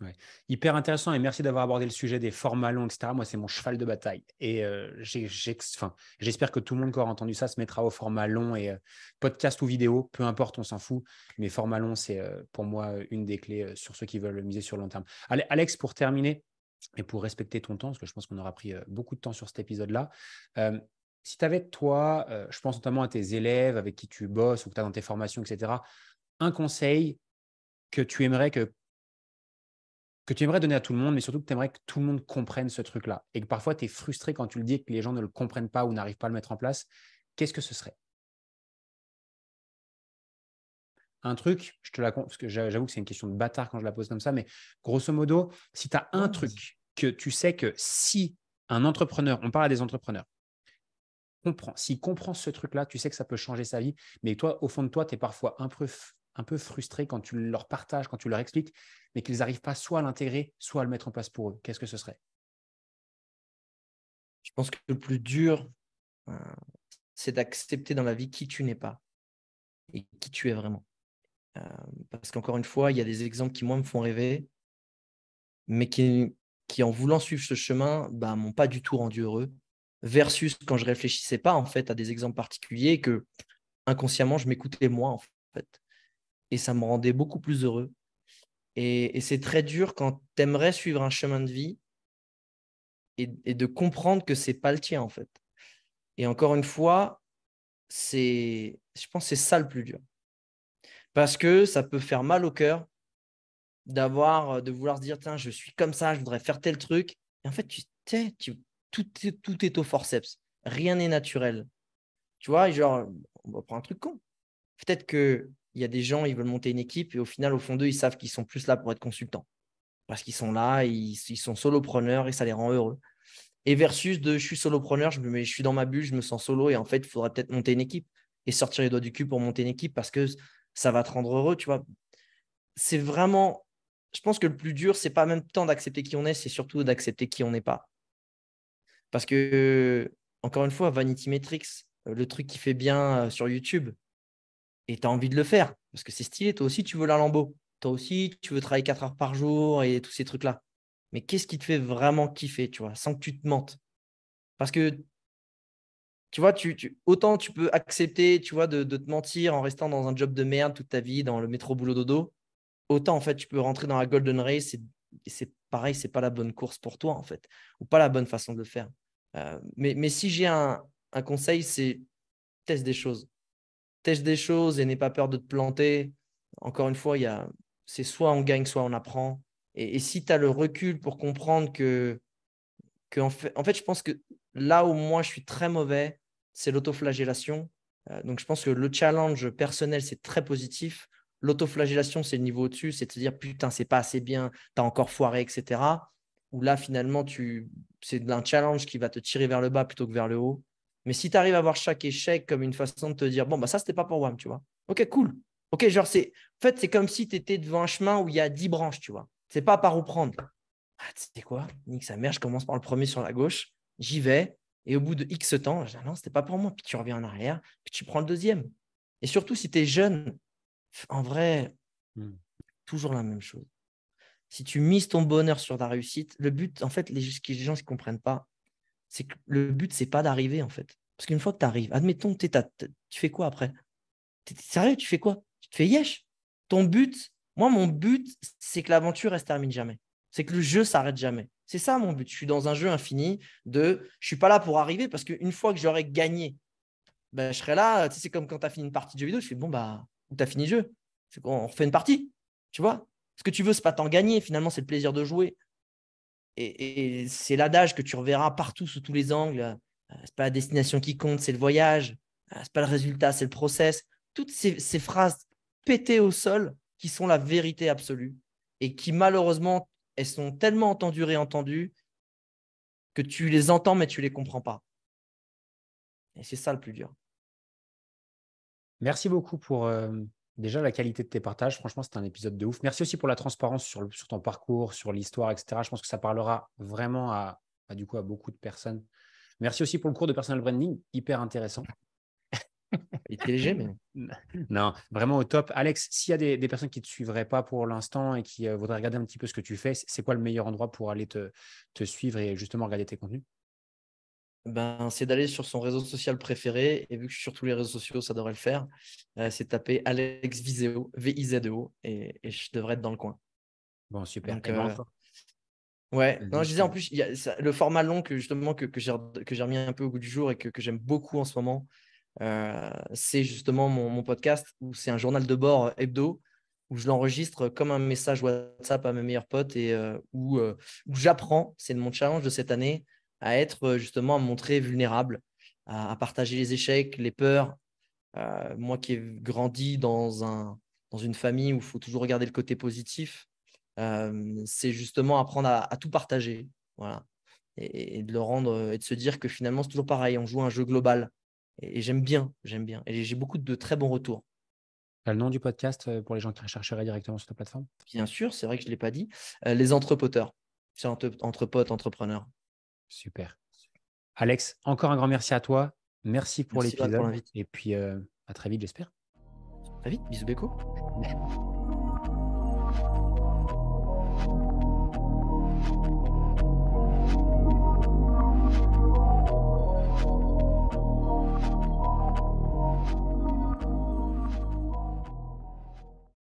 Ouais. Hyper intéressant et merci d'avoir abordé le sujet des formats longs, etc. Moi, c'est mon cheval de bataille. Et j'espère que tout le monde qui aura entendu ça se mettra au format long et podcast ou vidéo, peu importe, on s'en fout. Mais format long, c'est pour moi une des clés sur ceux qui veulent miser sur le long terme. Alex, pour terminer et pour respecter ton temps, parce que je pense qu'on aura pris beaucoup de temps sur cet épisode-là, si tu avais toi, je pense notamment à tes élèves avec qui tu bosses ou que tu as dans tes formations, etc., un conseil que tu aimerais donner à tout le monde, mais surtout que tu aimerais que tout le monde comprenne ce truc-là et que parfois tu es frustré quand tu le dis et que les gens ne le comprennent pas ou n'arrivent pas à le mettre en place, qu'est-ce que ce serait? Un truc, je te la parce que j'avoue que c'est une question de bâtard quand je la pose comme ça, mais grosso modo, si tu as un Non, vas-y. truc que tu sais que si un entrepreneur, on parle à des entrepreneurs, s'il comprend ce truc-là, tu sais que ça peut changer sa vie, mais toi, au fond de toi, tu es parfois un peu frustré quand tu leur partages, quand tu leur expliques, mais qu'ils n'arrivent pas soit à l'intégrer, soit à le mettre en place pour eux. Qu'est-ce que ce serait? Je pense que le plus dur, euh, c'est d'accepter dans la vie qui tu n'es pas et qui tu es vraiment. Euh, Parce qu'encore une fois, il y a des exemples qui, moi, me font rêver, mais qui en voulant suivre ce chemin, bah, m'ont pas du tout rendu heureux. Versus quand je réfléchissais pas, en fait, à des exemples particuliers que inconsciemment, je m'écoutais moi, en fait. Et ça me rendait beaucoup plus heureux. Et c'est très dur quand tu aimerais suivre un chemin de vie et de comprendre que c'est pas le tien, en fait. Et encore une fois, je pense que c'est ça le plus dur. Parce que ça peut faire mal au cœur de vouloir se dire, tiens, je suis comme ça, je voudrais faire tel truc. Et en fait, tout est au forceps. Rien n'est naturel. Tu vois, genre, on va prendre un truc con. Peut-être qu'il y a des gens, ils veulent monter une équipe et au final, au fond d'eux, ils savent qu'ils sont plus là pour être consultants. Parce qu'ils sont là, ils sont solopreneurs et ça les rend heureux. Et versus je suis solopreneur, je suis dans ma bulle, je me sens solo et en fait, il faudrait peut-être monter une équipe et sortir les doigts du cul pour monter une équipe parce que ça va te rendre heureux, tu vois. C'est vraiment, je pense que le plus dur, c'est pas même tant d'accepter qui on est, c'est surtout d'accepter qui on n'est pas. Parce que, encore une fois, Vanity Metrics, le truc qui fait bien sur YouTube, et tu as envie de le faire parce que c'est stylé. Toi aussi, tu veux la Lambo. Toi aussi, tu veux travailler 4 heures par jour et tous ces trucs-là. Mais qu'est-ce qui te fait vraiment kiffer, tu vois, sans que tu te mentes? Parce que, tu vois, autant tu peux accepter, tu vois, de te mentir en restant dans un job de merde toute ta vie, dans le métro boulot dodo, autant, en fait, tu peux rentrer dans la Golden Race et c'est pareil, c'est pas la bonne course pour toi, en fait, ou pas la bonne façon de le faire. Mais si j'ai un conseil, c'est teste des choses. Teste des choses et n'aie pas peur de te planter. Encore une fois, c'est soit on gagne, soit on apprend. Et si tu as le recul pour comprendre en fait, je pense que là où moi je suis très mauvais, c'est l'autoflagellation. Donc, je pense que le challenge personnel, c'est très positif. L'autoflagellation, c'est le niveau au-dessus, c'est de se dire putain, c'est pas assez bien, tu as encore foiré, etc. Où là, finalement, c'est un challenge qui va te tirer vers le bas plutôt que vers le haut. Mais si tu arrives à voir chaque échec comme une façon de te dire bon, bah ça, c'était pas pour WAM, tu vois. Ok, cool. Ok, genre, en fait, c'est comme si tu étais devant un chemin où il y a 10 branches, tu vois. C'est pas par où prendre. Ah, tu sais quoi? Nique sa mère, je commence par le premier sur la gauche, j'y vais, et au bout de X temps, je dis, ah non, c'était pas pour moi. Puis tu reviens en arrière, puis tu prends le deuxième. Et surtout, si tu es jeune, en vrai, Hmm. toujours la même chose. Si tu mises ton bonheur sur ta réussite, le but, en fait, les gens ne comprennent pas, c'est que le but, c'est pas d'arriver, en fait. Parce qu'une fois que tu arrives, admettons, tu fais quoi après? T'es sérieux, tu fais quoi? Tu te fais yesh. Ton but, moi, mon but, c'est que l'aventure, elle se termine jamais. C'est que le jeu s'arrête jamais. C'est ça mon but. Je suis dans un jeu infini je ne suis pas là pour arriver parce qu'une fois que j'aurai gagné, ben, je serai là. Tu sais, c'est comme quand tu as fini une partie de jeu vidéo, je fais bon, bah, tu as fini le jeu. On refait une partie. Tu vois? Ce que tu veux, ce n'est pas tant gagner. Finalement, c'est le plaisir de jouer. Et c'est l'adage que tu reverras partout sous tous les angles. C'est pas la destination qui compte, c'est le voyage. C'est pas le résultat, c'est le process. Toutes ces phrases pétées au sol qui sont la vérité absolue et qui malheureusement, elles sont tellement entendues, réentendues que tu les entends mais tu les comprends pas. Et c'est ça le plus dur. Merci beaucoup pour déjà la qualité de tes partages. Franchement, c'était un épisode de ouf. Merci aussi pour la transparence sur ton parcours, sur l'histoire, etc. Je pense que ça parlera vraiment du coup, à beaucoup de personnes. Merci aussi pour le cours de personal branding, hyper intéressant. Il était léger, mais. Non, vraiment au top. Alex, s'il y a des personnes qui ne te suivraient pas pour l'instant et qui voudraient regarder un petit peu ce que tu fais, c'est quoi le meilleur endroit pour aller te suivre et justement regarder tes contenus? Ben, c'est d'aller sur son réseau social préféré. Et vu que je suis sur tous les réseaux sociaux, ça devrait le faire. C'est taper Alex Viseo, V-I-Z-E-O, et je devrais être dans le coin. Bon, super. Donc, Et ben encore. ouais, non, je disais en Vas-y. plus, il y a le format long que justement que j'ai remis un peu au goût du jour et que j'aime beaucoup en ce moment. C'est justement mon podcast où c'est un journal de bord hebdo où je l'enregistre comme un message WhatsApp à mes meilleurs potes et où j'apprends, c'est mon challenge de cette année, à être justement à me montrer vulnérable, à partager les échecs, les peurs. Moi qui ai grandi dans une famille où il faut toujours regarder le côté positif, c'est justement apprendre à tout partager. Voilà. Et de le rendre et de se dire que finalement, c'est toujours pareil. On joue un jeu global. Et j'aime bien, j'aime bien. Et j'ai beaucoup de très bons retours. Tu as le nom du podcast pour les gens qui rechercheraient directement sur ta plateforme? Bien sûr, c'est vrai que je ne l'ai pas dit. Les entrepoteurs. C'est entre potes, entrepreneurs. Super. Alex, encore un grand merci à toi. Merci pour Merci Val pour l'épisode. l'invite. Et puis, à très vite, j'espère. Très vite, bisous Beko.